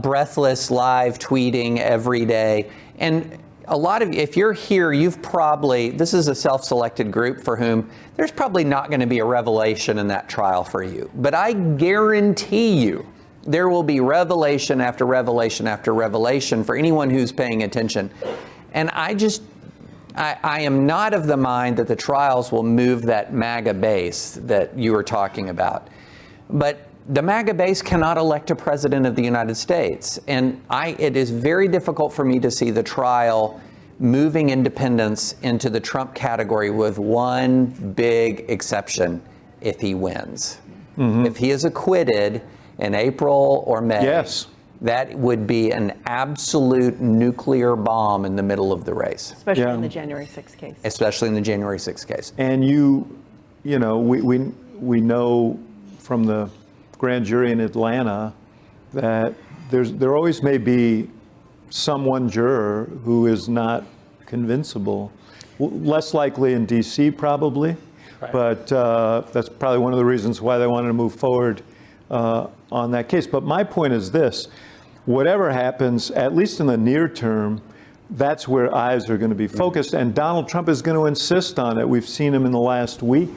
breathless live tweeting every day. And a lot of, if you're here, this is a self-selected group for whom there's probably not going to be a revelation in that trial for you. But I guarantee you, there will be revelation after revelation after revelation for anyone who's paying attention. And I am not of the mind that the trials will move that MAGA base that you were talking about. But the MAGA base cannot elect a president of the United States. And it is very difficult for me to see the trial moving independents into the Trump category with one big exception: if he wins. If he is acquitted in April or May, that would be an absolute nuclear bomb in the middle of the race. Especially in the January 6th case. Especially in the January 6th case. And we know from the grand jury in Atlanta that there always may be one juror who is not convincible. Less likely in D.C. probably, but that's probably one of the reasons why they wanted to move forward on that case. But my point is this: whatever happens, at least in the near term, that's where eyes are going to be focused, and Donald Trump is going to insist on it. We've seen him in the last week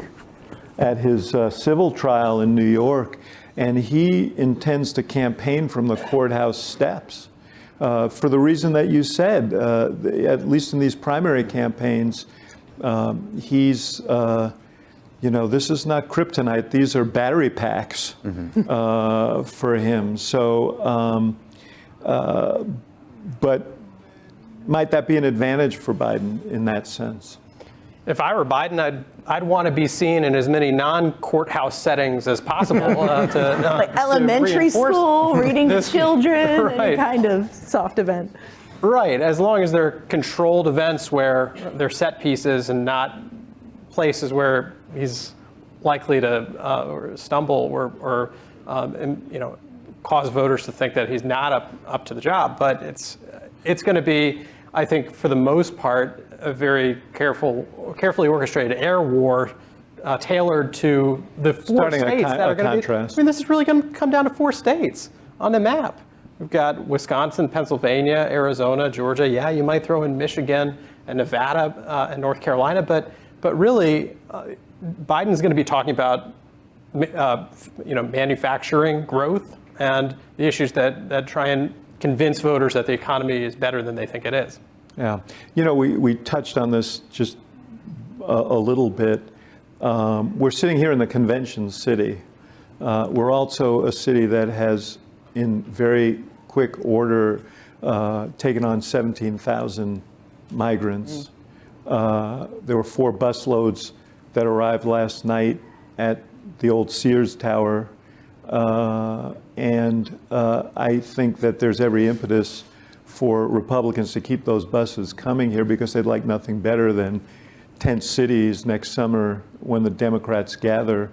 at his civil trial in New York, and he intends to campaign from the courthouse steps for the reason that you said. At least in these primary campaigns, he's, this is not kryptonite. These are battery packs for him. So, but might that be an advantage for Biden in that sense? If I were Biden, I'd want to be seen in as many non-courthouse settings as possible. Like elementary school, reading to children, Right. any kind of soft event. Right, as long as they're controlled events where they're set pieces and not places where he's likely to stumble or cause voters to think that he's not up to the job. But it's going to be, I think, for the most part, a very carefully orchestrated air war tailored to the four Starting a states that are going to be. contrast. I mean, this is really going to come down to 4 states on the map. We've got Wisconsin, Pennsylvania, Arizona, Georgia. Yeah, you might throw in Michigan and Nevada and North Carolina, but really, Biden's going to be talking about manufacturing growth and the issues that try and convince voters that the economy is better than they think it is. Yeah. We touched on this just a little bit. We're sitting here in the convention city. We're also a city that has, in very quick order, taken on 17,000 migrants. There were 4 busloads that arrived last night at the old Sears Tower. And I think that there's every impetus for Republicans to keep those buses coming here because they'd like nothing better than tent cities next summer when the Democrats gather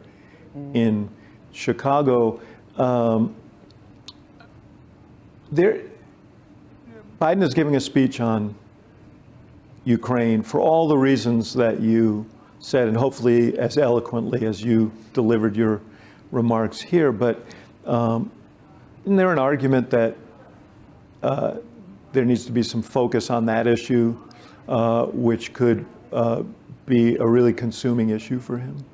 in Chicago. Biden is giving a speech on Ukraine for all the reasons that you said, and hopefully as eloquently as you delivered your remarks here. But isn't there an argument that there needs to be some focus on that issue, which could be a really consuming issue for him?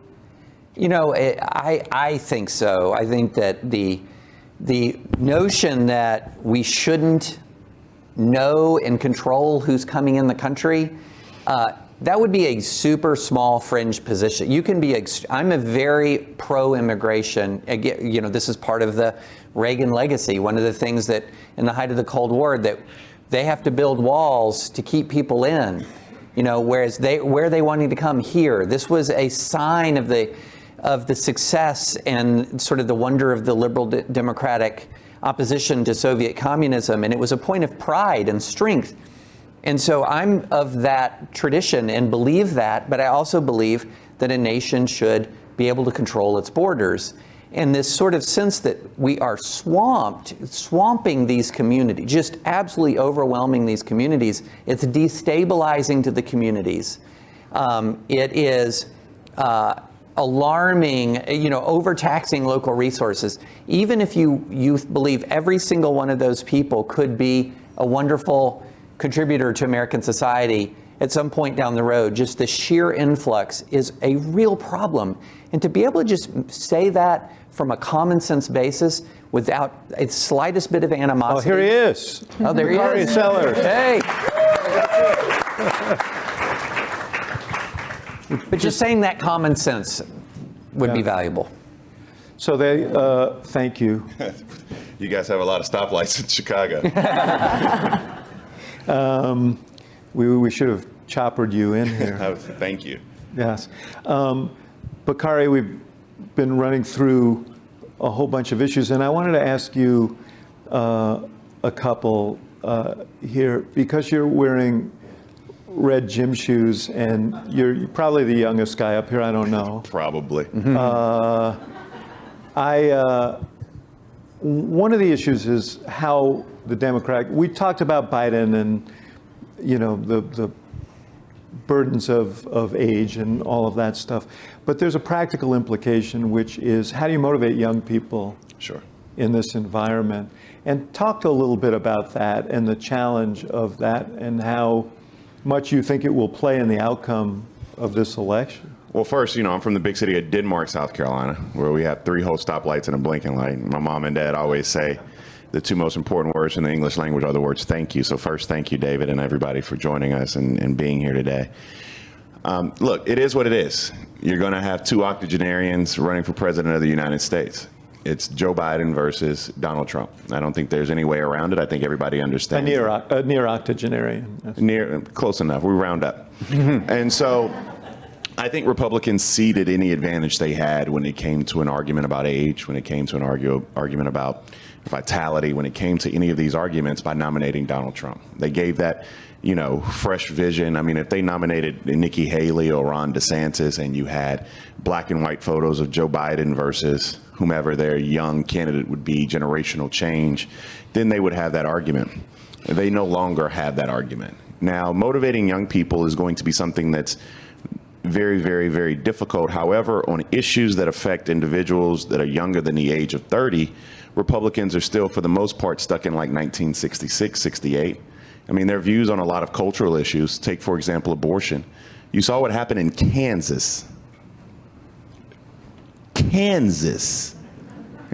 I think so. I think that the notion that we shouldn't know and control who's coming in the country, that would be a super small fringe position. You can be, I'm a very pro-immigration. Again, this is part of the Reagan legacy. One of the things that in the height of the Cold War, that they have to build walls to keep people in, whereas where they wanting to come here. This was a sign of the success and sort of the wonder of the liberal democratic opposition to Soviet communism. And it was a point of pride and strength. And so I'm of that tradition and believe that, but I also believe that a nation should be able to control its borders. And this sort of sense that we are swamping these communities, just absolutely overwhelming these communities, it's destabilizing to the communities. It is alarming, overtaxing local resources. Even if you believe every single one of those people could be a wonderful contributor to American society at some point down the road, just the sheer influx is a real problem. And to be able to just say that from a common sense basis without a slightest bit of animosity. Oh, here he is. Oh, there he Bakari is. Sellers. Hey. But just saying that common sense would be valuable. So thank you. You guys have a lot of stoplights in Chicago. We should have choppered you in here. Thank you. Yes. Bakari, we've been running through a whole bunch of issues, and I wanted to ask you a couple here, because you're wearing red gym shoes, and you're probably the youngest guy up here, I don't know. Probably. One of the issues is how the Democratic, we talked about Biden and, the burdens of age and all of that stuff. But there's a practical implication, which is how do you motivate young people Sure. in this environment? And talk a little bit about that and the challenge of that and how much you think it will play in the outcome of this election. Well, first, I'm from the big city of Denmark, South Carolina, where we have 3 whole stoplights and a blinking light. My mom and dad always say the 2 most important words in the English language are the words thank you. So first, thank you, David, and everybody for joining us and being here today. Look, it is what it is. You're going to have 2 octogenarians running for president of the United States. It's Joe Biden versus Donald Trump. I don't think there's any way around it. I think everybody understands. A near octogenarian. Yes. Close enough. We round up. And so I think Republicans ceded any advantage they had when it came to an argument about age, when it came to an argument about vitality, when it came to any of these arguments by nominating Donald Trump. They gave that, fresh vision. I mean, if they nominated Nikki Haley or Ron DeSantis and you had black and white photos of Joe Biden versus whomever their young candidate would be, generational change, then they would have that argument. They no longer have that argument. Now, motivating young people is going to be something that's very, very, very difficult. However, on issues that affect individuals that are younger than the age of 30, Republicans are still, for the most part, stuck in like 1966, 68. I mean, their views on a lot of cultural issues, take, for example, abortion. You saw what happened in Kansas. Kansas.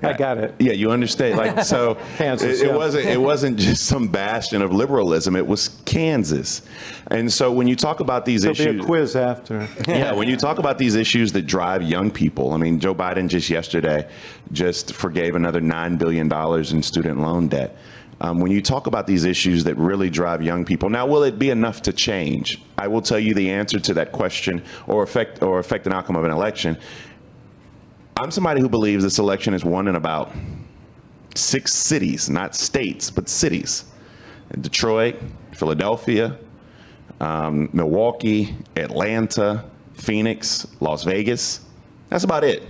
I got it. Yeah, you understand. Like, so Kansas, it wasn't just some bastion of liberalism. It was Kansas. And so when you talk about these issues, There'll be a quiz after. yeah, when you talk about these issues that drive young people, I mean, Joe Biden just yesterday just forgave another $9 billion in student loan debt. When you talk about these issues that really drive young people, now, will it be enough to change? I will tell you the answer to that question, or affect an outcome of an election. I'm somebody who believes this election is won in about 6 cities, not states, but cities. Detroit, Philadelphia, Milwaukee, Atlanta, Phoenix, Las Vegas. That's about it.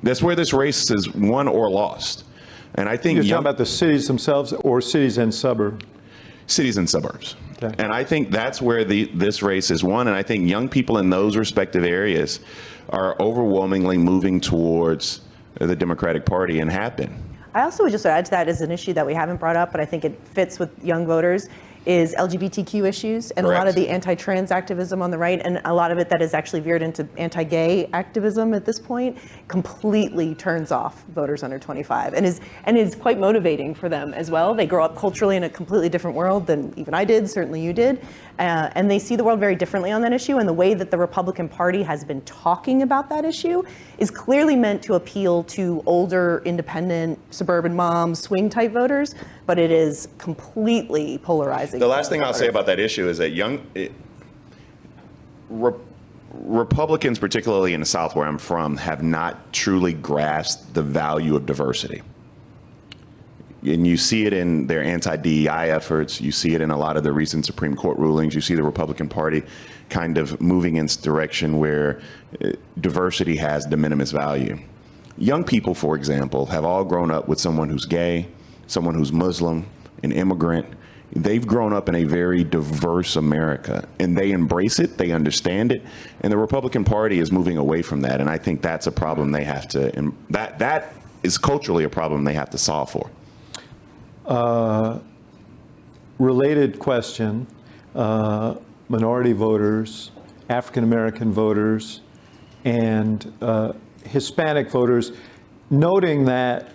That's where this race is won or lost. And I think You're talking about the cities themselves or cities and suburbs? Cities and suburbs. Okay. And I think that's where this race is won. And I think young people in those respective areas are overwhelmingly moving towards the Democratic Party and have been. I also would just add to that as an issue that we haven't brought up, but I think it fits with young voters, is LGBTQ issues and Correct. a lot of the anti-trans activism on the right, and a lot of it that is actually veered into anti-gay activism at this point, completely turns off voters under 25 and is quite motivating for them as well. They grow up culturally in a completely different world than even I did, certainly you did, and they see the world very differently on that issue, and the way that the Republican Party has been talking about that issue is clearly meant to appeal to older, independent, suburban moms, swing type voters, but it is completely polarizing. The last thing I'll say about that issue is that Republicans, particularly in the South where I'm from, have not truly grasped the value of diversity. And you see it in their anti-DEI efforts. You see it in a lot of the recent Supreme Court rulings. You see the Republican Party kind of moving in this direction where diversity has de minimis value. Young people, for example, have all grown up with someone who's gay, someone who's Muslim, an immigrant. They've grown up in a very diverse America, and they embrace it, they understand it, and the Republican Party is moving away from that, and I think that's a problem they have to, that is culturally a problem they have to solve for. Related question, minority voters, African American voters, and Hispanic voters, noting that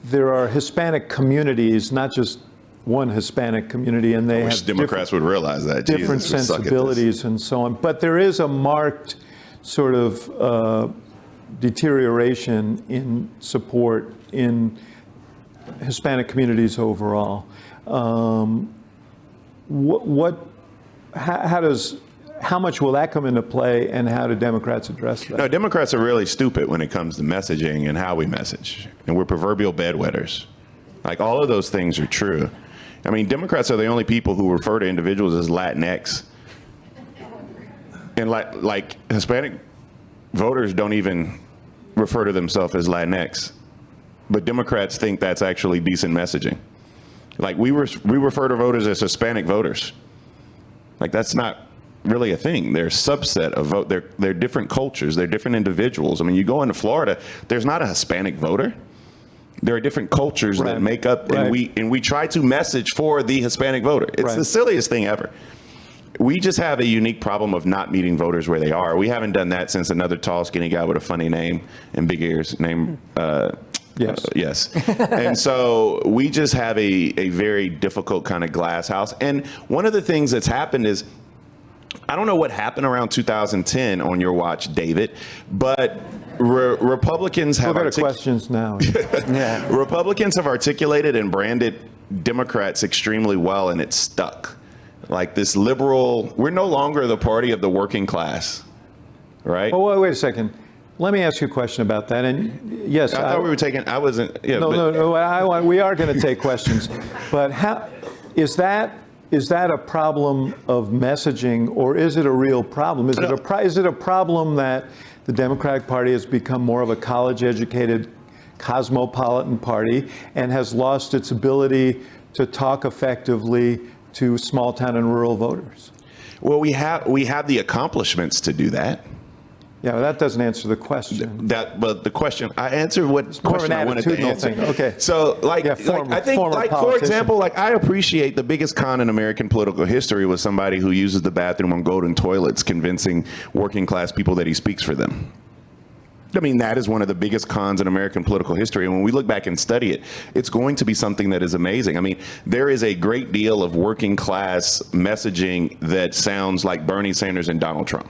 there are Hispanic communities, not just one Hispanic community, and they Wish have Democrats would realize that. different Jesus, we suck at this. sensibilities and so on. But there is a marked sort of deterioration in support in Hispanic communities overall. How much will that come into play, and how do Democrats address that? No, Democrats are really stupid when it comes to messaging and how we message. And we're proverbial bedwetters. Like, all of those things are true. I mean, Democrats are the only people who refer to individuals as Latinx. And like Hispanic voters don't even refer to themselves as Latinx. But Democrats think that's actually decent messaging. Like, we refer to voters as Hispanic voters. Like, that's not really a thing. They're a subset of vote. They're different cultures. They're different individuals. I mean, you go into Florida, there's not a Hispanic voter. There are different cultures that make up, and we try to message for the Hispanic voter. It's the silliest thing ever. we just have a unique problem of not meeting voters where they are. We haven't done that since another tall, skinny guy with a funny name and big ears named. Yes. Yes. And so we just have a very difficult kind of glass house. And one of the things that's happened is, I don't know what happened around 2010 on your watch, David, but Republicans have We'll go to questions now. Republicans have articulated and branded Democrats extremely well, and it's stuck. Like this liberal, we're no longer the party of the working class, right? Oh, wait a second. Let me ask you a question about that. And yes, I thought we were taking, I wasn't, yeah. No, we are going to take questions. But how is that a problem of messaging, or is it a real problem? Is it a problem that the Democratic Party has become more of a college-educated, cosmopolitan party and has lost its ability to talk effectively to small town and rural voters? Well, we have the accomplishments to do that. Yeah, well, that doesn't answer the question. But the question, I answered what question I wanted to answer. Thing. Okay. So, I think, for example, I appreciate the biggest con in American political history was somebody who uses the bathroom on golden toilets, convincing working class people that he speaks for them. I mean, that is one of the biggest cons in American political history. And when we look back and study it, it's going to be something that is amazing. I mean, there is a great deal of working class messaging that sounds like Bernie Sanders and Donald Trump.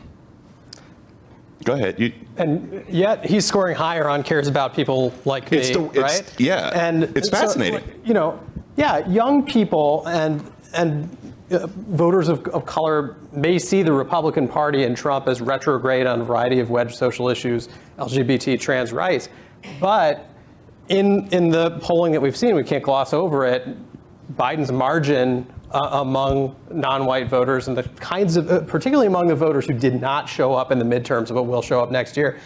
Go ahead. And yet he's scoring higher on cares about people like me, right? Yeah, and it's fascinating. So, young people and voters of color may see the Republican Party and Trump as retrograde on a variety of wedge social issues, LGBT, trans rights. But in the polling that we've seen, we can't gloss over it, Biden's margin among non-white voters and the kinds of, particularly among the voters who did not show up in the midterms but will show up next year,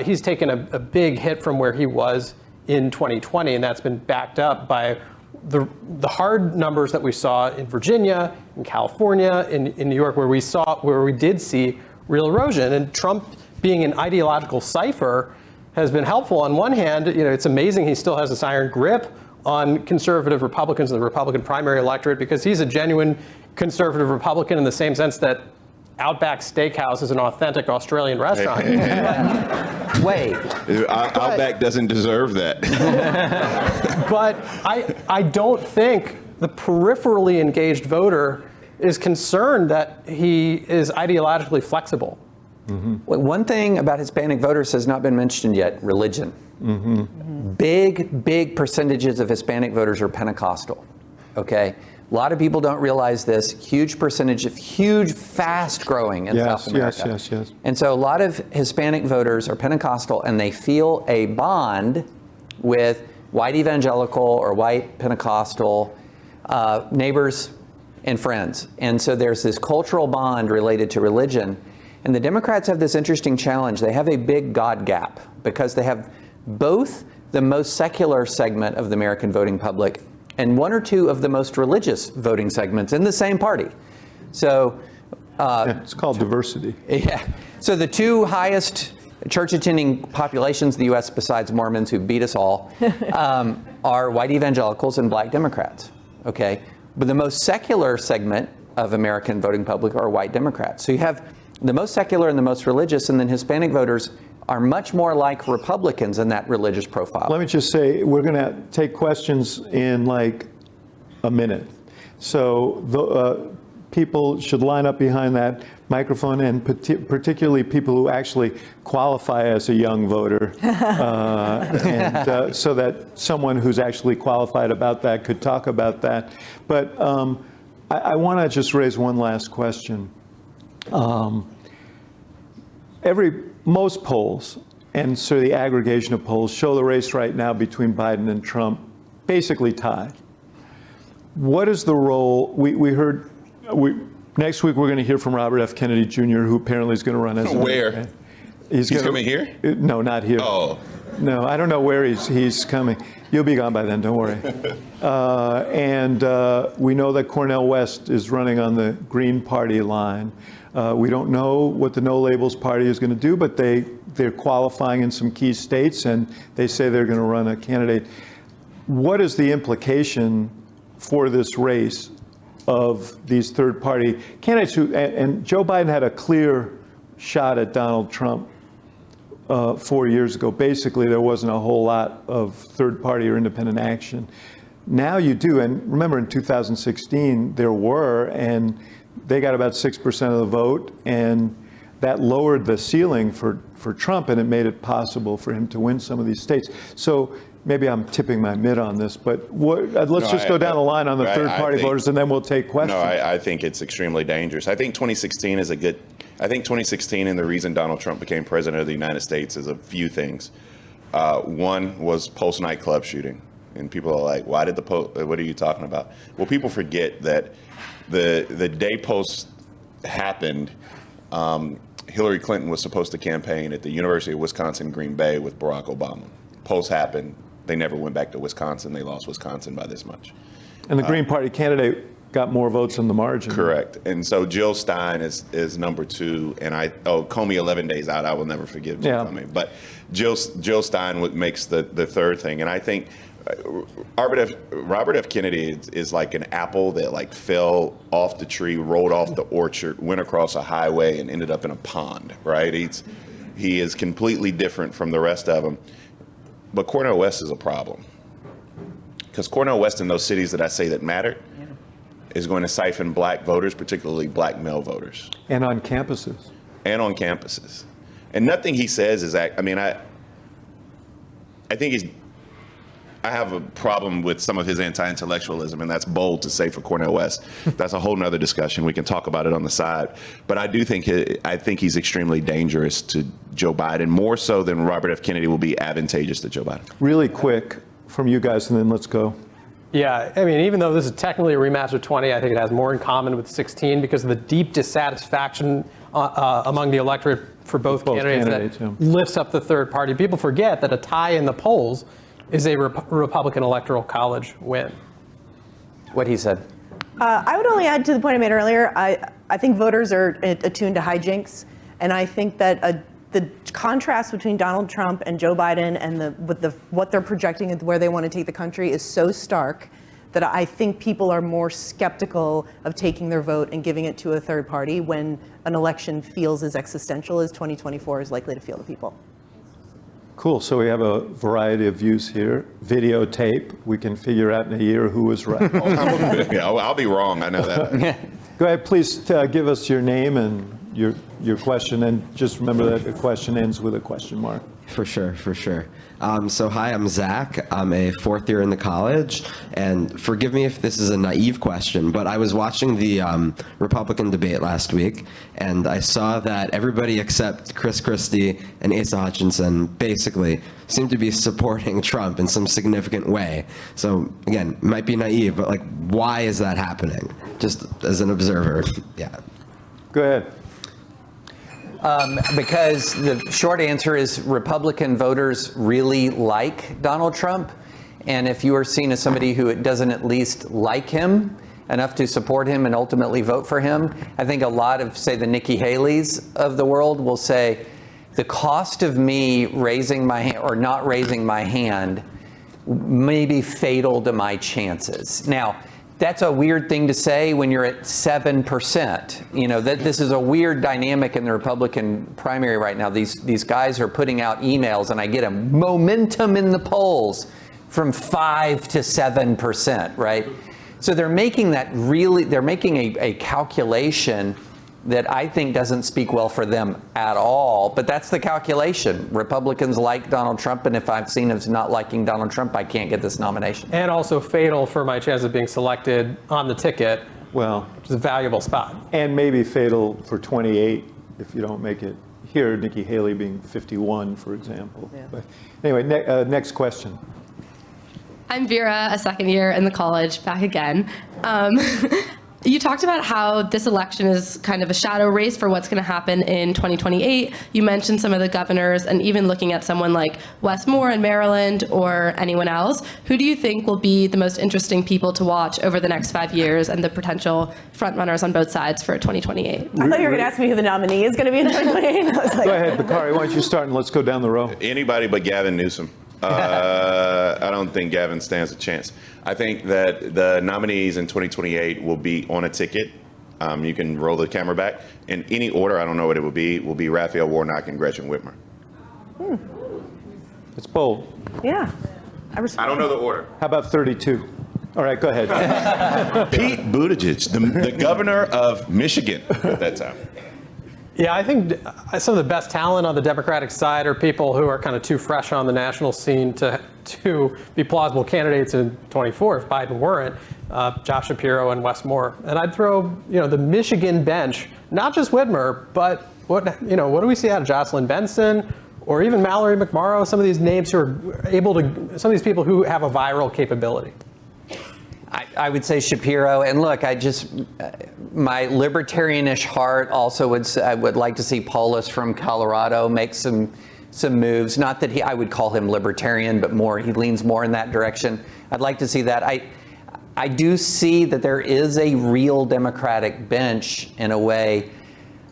he's taken a big hit from where he was in 2020, and that's been backed up by the hard numbers that we saw in Virginia, in California, in New York, where we did see real erosion. And Trump being an ideological cipher has been helpful. On one hand, it's amazing he still has this iron grip on conservative Republicans and the Republican primary electorate, because he's a genuine conservative Republican in the same sense that Outback Steakhouse is an authentic Australian restaurant. Wait. Outback doesn't deserve that. But I don't think the peripherally engaged voter is concerned that he is ideologically flexible. Mm-hmm. One thing about Hispanic voters has not been mentioned yet: religion. Mm-hmm. Big percentages of Hispanic voters are Pentecostal. Okay, a lot of people don't realize this. Huge percentage of fast growing in South America. Yes. And so a lot of Hispanic voters are Pentecostal, and they feel a bond with white evangelical or white Pentecostal neighbors and friends. And so there's this cultural bond related to religion. And the Democrats have this interesting challenge. They have a big God gap because they have both the most secular segment of the American voting public and one or two of the most religious voting segments in the same party. So it's called diversity. Yeah. So the two highest church-attending populations in the U.S. besides Mormons, who beat us all, are white evangelicals and black Democrats. Okay. But the most secular segment of American voting public are white Democrats. So you have the most secular and the most religious, and then Hispanic voters are much more like Republicans in that religious profile. Let me just say, we're going to take questions in like a minute. So the people should line up behind that microphone, and particularly people who actually qualify as a young voter, and so that someone who's actually qualified about that could talk about that. But I want to just raise one last question. Most polls, and so the aggregation of polls, show the race right now between Biden and Trump basically tied. What is the role? Next week we're going to hear from Robert F. Kennedy Jr., who apparently is going to run as where? He's coming here? No, not here. Oh. No, I don't know where he's coming. You'll be gone by then, don't worry. And we know that Cornel West is running on the Green Party line. We don't know what the No Labels Party is going to do, but they're qualifying in some key states, and they say they're going to run a candidate. What is the implication for this race of these third-party candidates and Joe Biden had a clear shot at Donald Trump 4 years ago. Basically, there wasn't a whole lot of third-party or independent action. Now you do, and remember in 2016 there were, and they got about 6% of the vote, and that lowered the ceiling for Trump, and it made it possible for him to win some of these states. So maybe I'm tipping my mitt on this, but let's just go down the line on the third-party voters, and then we'll take questions. No, I think it's extremely dangerous. I think 2016 is I think 2016 and the reason Donald Trump became president of the United States is a few things. One was post-nightclub shooting. And people are like, what are you talking about? Well, people forget that the day post happened, Hillary Clinton was supposed to campaign at the University of Wisconsin, Green Bay with Barack Obama. Post happened. They never went back to Wisconsin. They lost Wisconsin by this much. And the Green Party candidate got more votes in the margin. Correct. And so Jill Stein is number 2. And Comey 11 days out, I will never forgive Jill Comey. But Jill Stein makes the third thing. And I think Robert F. Kennedy is like an apple that like fell off the tree, rolled off the orchard, went across a highway, and ended up in a pond, right? He is completely different from the rest of them. But Cornel West is a problem. Because Cornel West in those cities that I say that matter is going to siphon black voters, particularly black male voters. And on campuses. And on campuses. And nothing he says is, I think I have a problem with some of his anti-intellectualism, and that's bold to say for Cornel West. That's a whole nother discussion. We can talk about it on the side. But I think he's extremely dangerous to Joe Biden, more so than Robert F. Kennedy will be advantageous to Joe Biden. Really quick from you guys, and then let's go. Yeah, I mean, even though this is technically a rematch of 20, I think it has more in common with 16 because of the deep dissatisfaction among the electorate for both candidates that lifts up the third party. People forget that a tie in the polls is a Republican Electoral College win. What he said. I would only add to the point I made earlier. I think voters are attuned to hijinks, and I think that the contrast between Donald Trump and Joe Biden and what they're projecting and where they want to take the country is so stark that I think people are more skeptical of taking their vote and giving it to a third party when an election feels as existential as 2024 is likely to feel to people. Cool. So we have a variety of views here. Videotape. We can figure out in a year who was right. I'll be wrong. I know that. Go ahead. Please give us your name and your question, and just remember that the question ends with a question mark. For sure. So hi, I'm Zach. I'm a 4th year in the college, and forgive me if this is a naive question, but I was watching the Republican debate last week, and I saw that everybody except Chris Christie and Asa Hutchinson basically seem to be supporting Trump in some significant way. So again, it might be naive, but like, why is that happening? Just as an observer. Yeah. Go ahead. Because the short answer is Republican voters really like Donald Trump. And if you are seen as somebody who doesn't at least like him enough to support him and ultimately vote for him, I think a lot of, say, the Nikki Haley's of the world will say, the cost of me raising my hand or not raising my hand may be fatal to my chances. Now, that's a weird thing to say when you're at 7%. You know, that this is a weird dynamic in the Republican primary right now. These guys are putting out emails, and I get a momentum in the polls from 5 to 7%, right? So they're making a calculation that I think doesn't speak well for them at all. But that's the calculation. Republicans like Donald Trump, and if I'm seen as not liking Donald Trump, I can't get this nomination. And also fatal for my chance of being selected on the ticket, Well, which is a valuable spot. and maybe fatal for 28 if you don't make it here, Nikki Haley being 51, for example. Yeah. But anyway, next question. I'm Vera, a 2nd year in the college, back again. You talked about how this election is kind of a shadow race for what's going to happen in 2028. You mentioned some of the governors and even looking at someone like Wes Moore in Maryland or anyone else. Who do you think will be the most interesting people to watch over the next 5 years and the potential frontrunners on both sides for 2028? I thought you were going to ask me who the nominee is going to be in 2028. I was like, Go ahead, Bakari, why don't you start and let's go down the row. Anybody but Gavin Newsom. I don't think Gavin stands a chance. I think that the nominees in 2028 will be on a ticket. You can roll the camera back. In any order, I don't know what it will be Raphael Warnock and Gretchen Whitmer. It's bold. Yeah. I don't know the order. How about 32? All right, go ahead. Pete Buttigieg, the governor of Michigan at that time. Yeah, I think some of the best talent on the Democratic side are people who are kind of too fresh on the national scene to be plausible candidates in 24 if Biden weren't. Josh Shapiro and Wes Moore. And I'd throw, the Michigan bench, not just Whitmer, but what do we see out of Jocelyn Benson or even Mallory McMorrow, some of these names who are some of these people who have a viral capability. I would say Shapiro, and look, my libertarianish heart also would like to see Polis from Colorado make some moves. Not that I would call him libertarian, but he leans more in that direction. I'd like to see that. I do see that there is a real Democratic bench in a way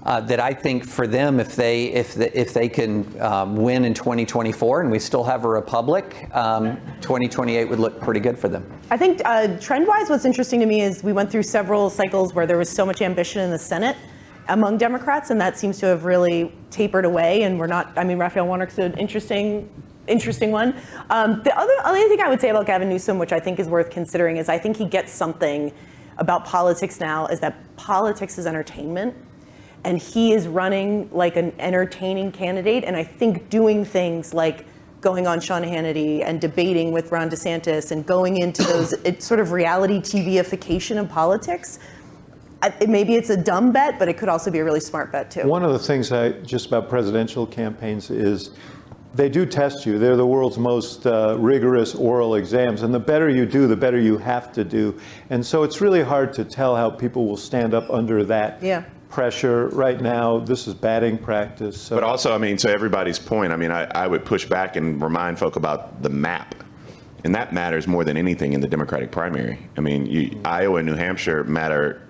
that I think for them, if they can win in 2024 and we still have a republic, 2028 would look pretty good for them. I think trend-wise, what's interesting to me is we went through several cycles where there was so much ambition in the Senate among Democrats, and that seems to have really tapered away. And Raphael Warnock's an interesting one. The other thing I would say about Gavin Newsom, which I think is worth considering, is I think he gets something about politics now, is that politics is entertainment. And he is running like an entertaining candidate. And I think doing things like going on Sean Hannity and debating with Ron DeSantis and going into those sort of reality TV-ification of politics, maybe it's a dumb bet, but it could also be a really smart bet too. One of the things just about presidential campaigns is they do test you. They're the world's most rigorous oral exams. And the better you do, the better you have to do. And so it's really hard to tell how people will stand up under that pressure. Right now, this is batting practice. So. But also, to everybody's point, I would push back and remind folk about the map. And that matters more than anything in the Democratic primary. Iowa and New Hampshire matter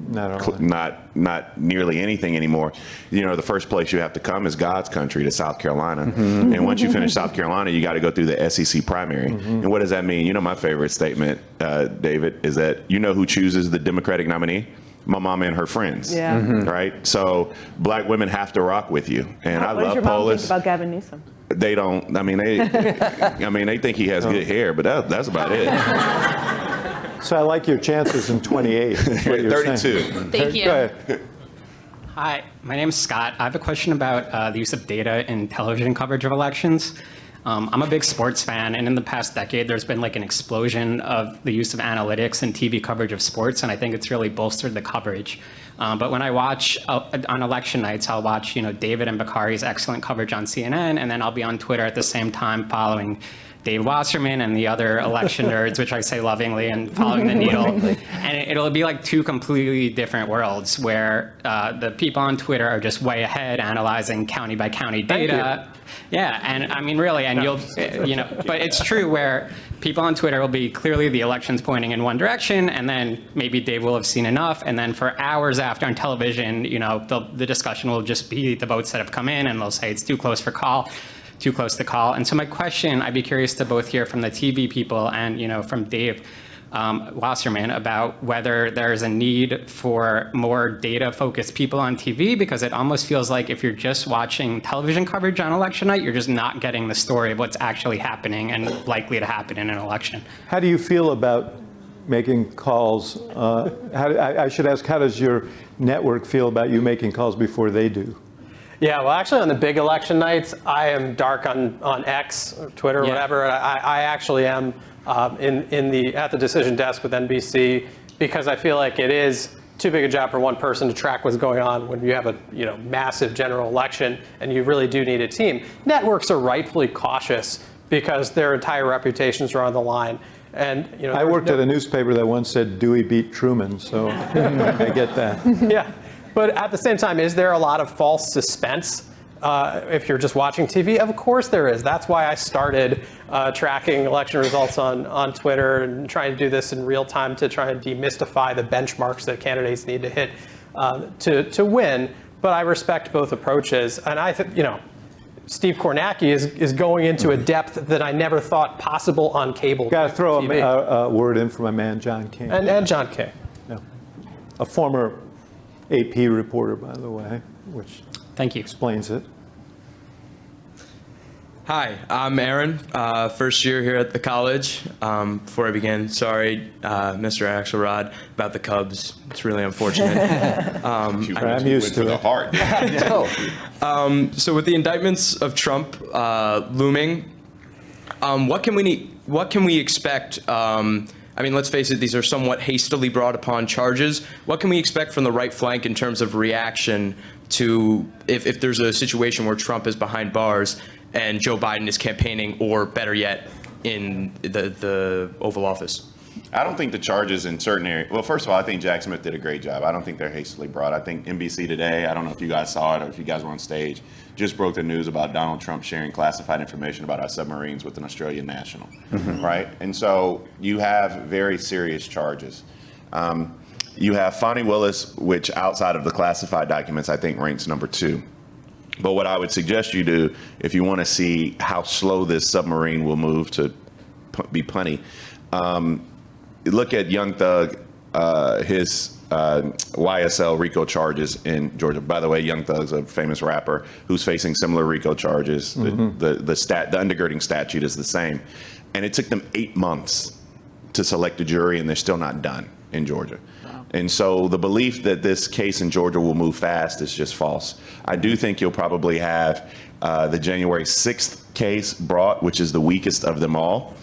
not nearly anything anymore. The first place you have to come is God's country, to South Carolina. And once you finish South Carolina, you got to go through the SEC primary. And what does that mean? My favorite statement, David, is that who chooses the Democratic nominee? My mama and her friends, right? So black women have to rock with you. And I love Polis. What does your mom think about Gavin Newsom? They don't. They think he has good hair, but that's about it. So I like your chances in 28. 32. Thank you. Go ahead. Hi, my name is Scott. I have a question about the use of data in television coverage of elections. I'm a big sports fan, and in the past decade, there's been like an explosion of the use of analytics in TV coverage of sports, and I think it's really bolstered the coverage. But when I watch on election nights, I'll watch David and Bakari's excellent coverage on CNN, and then I'll be on Twitter at the same time following David Wasserman and the other election nerds, which I say lovingly, and following the needle. And it'll be like two completely different worlds where the people on Twitter are just way ahead analyzing county by county data. Yeah, and really, and but it's true where people on Twitter will be clearly the election's pointing in one direction, and then maybe Dave will have seen enough, and then for hours after on television, the discussion will just be the votes that have come in, and they'll say it's too close to call. And so my question, I'd be curious to both hear from the TV people and from Dave Wasserman about whether there's a need for more data-focused people on TV, because it almost feels like if you're just watching television coverage on election night, you're just not getting the story of what's actually happening and likely to happen in an election. How do you feel about making calls? I should ask, how does your network feel about you making calls before they do? Yeah, well, actually, on the big election nights, I am dark on X, or Twitter, or whatever. I actually am at the decision desk with NBC, because I feel like it is too big a job for one person to track what's going on when you have a massive general election, and you really do need a team. Networks are rightfully cautious because their entire reputations are on the line. And I worked at a newspaper that once said Dewey beat Truman, so I get that. Yeah. But at the same time, is there a lot of false suspense if you're just watching TV? Of course there is. That's why I started tracking election results on Twitter and trying to do this in real time to try and demystify the benchmarks that candidates need to hit to win. But I respect both approaches. And I think, Steve Kornacki is going into a depth that I never thought possible on cable. Got to throw TV. a word in for my man, John King. And John King. Yeah. A former AP reporter, by the way, which Thank you. explains it. Hi, I'm Aaron, first year here at the college. Before I begin, sorry, Mr. Axelrod, about the Cubs. It's really unfortunate. I'm used to the it. heart. So with the indictments of Trump looming, what can we expect? I mean, let's face it, these are somewhat hastily brought upon charges. What can we expect from the right flank in terms of reaction to if there's a situation where Trump is behind bars and Joe Biden is campaigning, or better yet, in the Oval Office? I don't think the charges in certain areas. Well, first of all, I think Jack Smith did a great job. I don't think they're hastily brought. I think NBC today, I don't know if you guys saw it or if you guys were on stage, just broke the news about Donald Trump sharing classified information about our submarines with an Australian national, right? And so you have very serious charges. You have Fonnie Willis, which outside of the classified documents, I think ranks number 2. But what I would suggest you do, if you want to see how slow this submarine will move to be plenty, look at Young Thug, his YSL RICO charges in Georgia. By the way, Young Thug's a famous rapper who's facing similar RICO charges. The undergirding statute is the same. And it took them 8 months to select a jury, and they're still not done in Georgia. And so the belief that this case in Georgia will move fast is just false. I do think you'll probably have the January 6th case brought, which is the weakest of them all,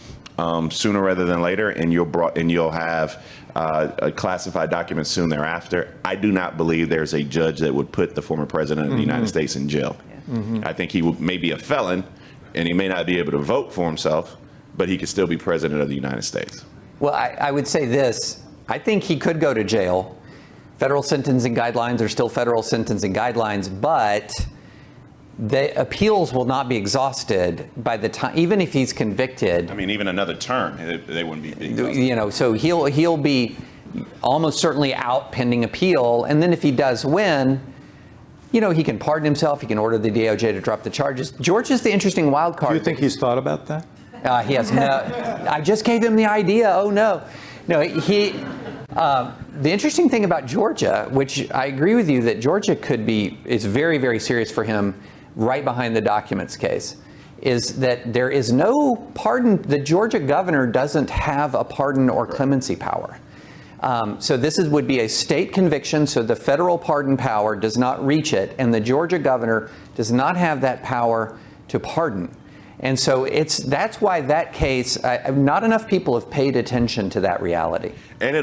sooner rather than later, and you'll have a classified document soon thereafter. I do not believe there's a judge that would put the former president of the United States in jail. I think he may be a felon, and he may not be able to vote for himself, but he could still be president of the United States. Well, I would say this. I think he could go to jail. Federal sentencing guidelines are still federal sentencing guidelines, but the appeals will not be exhausted by the time, even if he's convicted. I mean, even another term, they wouldn't be exhausted. You know, so he'll be almost certainly out pending appeal, and then if he does win, you know, he can pardon himself. He can order the DOJ to drop the charges. Georgia's the interesting wild card. Do you think he's thought about that? He has no. I just gave him the idea. Oh no, no. The interesting thing about Georgia, which I agree with you that Georgia is very, very serious for him, right behind the documents case, is that there is no pardon. The Georgia governor doesn't have a pardon or clemency power. So this would be a state conviction, so the federal pardon power does not reach it, and the Georgia governor does not have that power to pardon. And so that's why that case, not enough people have paid attention to that reality. And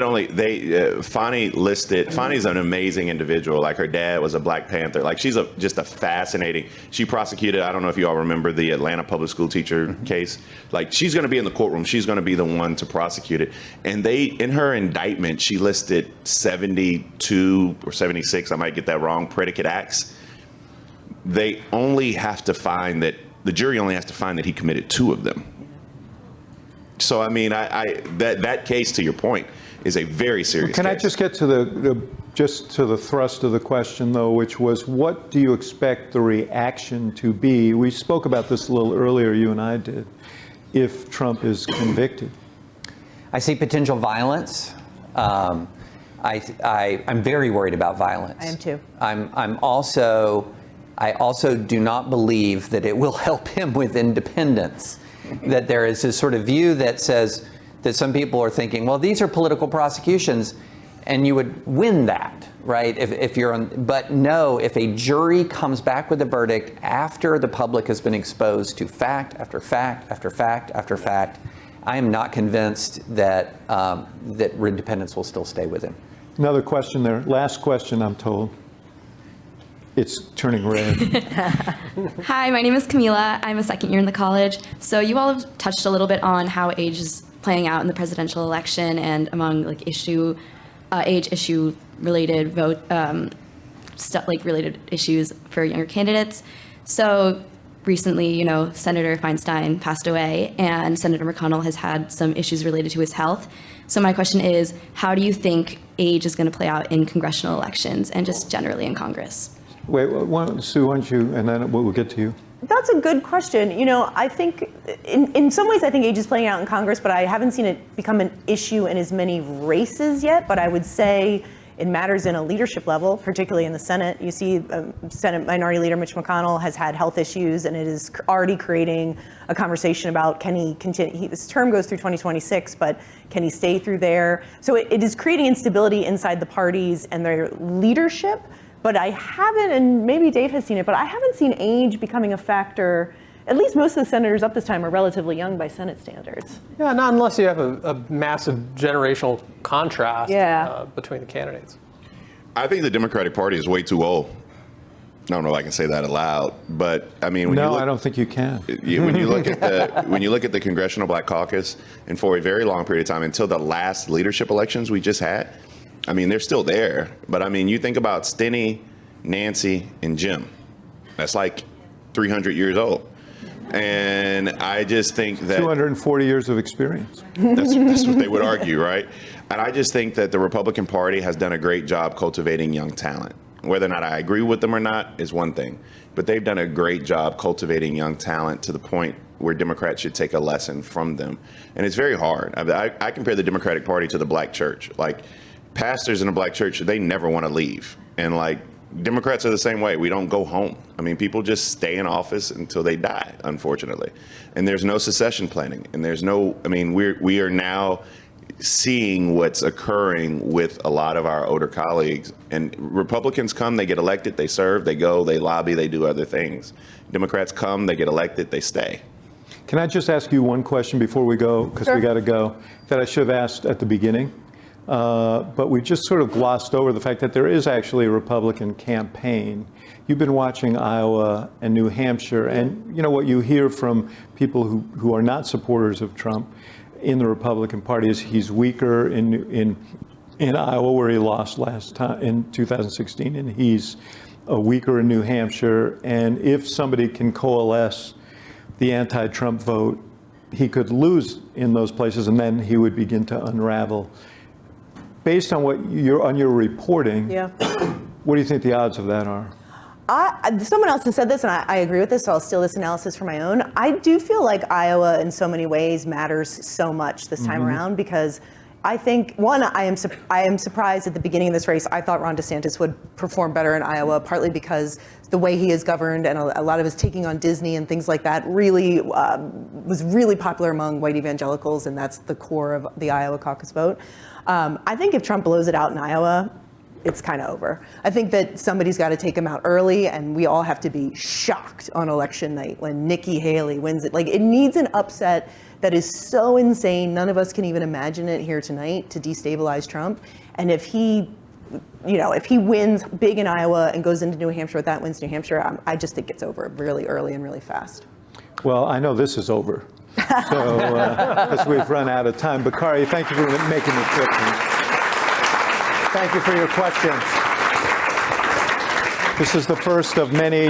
Fonnie's an amazing individual. Like, her dad was a Black Panther. Like, she's just a fascinating, she prosecuted, I don't know if you all remember the Atlanta public school teacher case. Like, she's going to be in the courtroom. She's going to be the one to prosecute it. And in her indictment, she listed 72 or 76, I might get that wrong, predicate acts. They only have to find that, the jury only has to find that he committed 2 of them. So, I mean, that case, to your point, is a very serious Can case. I just get to the thrust of the question, though, which was, what do you expect the reaction to be? We spoke about this a little earlier, you and I did, if Trump is convicted. I see potential violence. I'm very worried about violence. I am too. I also do not believe that it will help him with independence. That there is this sort of view that says that some people are thinking, well, these are political prosecutions, and you would win that, right? If you're on, but no, if a jury comes back with a verdict after the public has been exposed to fact after fact after fact after fact, I am not convinced that that independence will still stay with him. Another question there. Last question, I'm told. It's turning red. Hi, my name is Camila. I'm a second year in the college. So you all have touched a little bit on how age is playing out in the presidential election and among like age issue related vote related issues for younger candidates. So recently, you know, Senator Feinstein passed away, and Senator McConnell has had some issues related to his health. So my question is, how do you think age is going to play out in congressional elections and just generally in Congress? Wait, Sue, why don't you, and then we'll get to you. That's a good question. I think in some ways I think age is playing out in Congress, but I haven't seen it become an issue in as many races yet. But I would say it matters in a leadership level, particularly in the Senate. You see Senate Minority Leader Mitch McConnell has had health issues, and it is already creating a conversation about can he continue. His term goes through 2026, but can he stay through there? So it is creating instability inside the parties and their leadership. But I haven't, and maybe Dave has seen it, but I haven't seen age becoming a factor. At least most of the senators up this time are relatively young by Senate standards. Yeah, not unless you have a massive generational contrast between the candidates. I think the Democratic Party is way too old. I don't know if I can say that aloud, but I mean, when I don't think you can. When you look at the Congressional Black Caucus, and for a very long period of time, until the last leadership elections we just had, I mean, they're still there. But I mean, you think about Steny, Nancy, and Jim. That's like 300 years old. And I just think that 240 years of experience. That's what they would argue, right? And I just think that the Republican Party has done a great job cultivating young talent. Whether or not I agree with them or not is one thing, but they've done a great job cultivating young talent to the point where Democrats should take a lesson from them. And it's very hard. I compare the Democratic Party to the black church. Like, pastors in a black church, they never want to leave. And like, Democrats are the same way. We don't go home. I mean, people just stay in office until they die, unfortunately. And there's no succession planning. And there's no, I mean, we are now seeing what's occurring with a lot of our older colleagues. And Republicans come, they get elected, they serve, they go, they lobby, they do other things. Democrats come, they get elected, they stay. Can I just ask you one question before we go, because we got to go, that I should have asked at the beginning? But we just sort of glossed over the fact that there is actually a Republican campaign. You've been watching Iowa and New Hampshire, and you know what you hear from people who are not supporters of Trump in the Republican Party is he's weaker in Iowa, where he lost last time in 2016, and he's weaker in New Hampshire. And if somebody can coalesce the anti-Trump vote, he could lose in those places, and then he would begin to unravel. Based on what your reporting, what do you think the odds of that are? Someone else has said this, and I agree with this, so I'll steal this analysis for my own. I do feel like Iowa, in so many ways, matters so much this time around, because I think, one, I am surprised at the beginning of this race. I thought Ron DeSantis would perform better in Iowa, partly because the way he is governed and a lot of his taking on Disney and things like that really was really popular among white evangelicals, and that's the core of the Iowa caucus vote. I think if Trump blows it out in Iowa, it's kind of over. I think that somebody's got to take him out early, and we all have to be shocked on election night when Nikki Haley wins it. Like, it needs an upset that is so insane, none of us can even imagine it here tonight, to destabilize Trump. And if he wins big in Iowa and goes into New Hampshire with that, wins New Hampshire, I just think it's over really early and really fast. Well, I know this is over. So, because we've run out of time. Bakari, thank you for making the trip. Thank you for your questions. This is the first of many.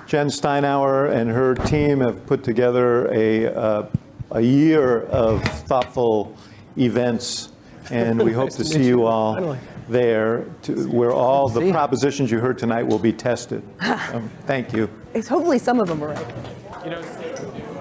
Jen Steinhauer and her team have put together a year of thoughtful events, and we hope to see you all there, where all the propositions you heard tonight will be tested. Thank you. Hopefully some of them are right.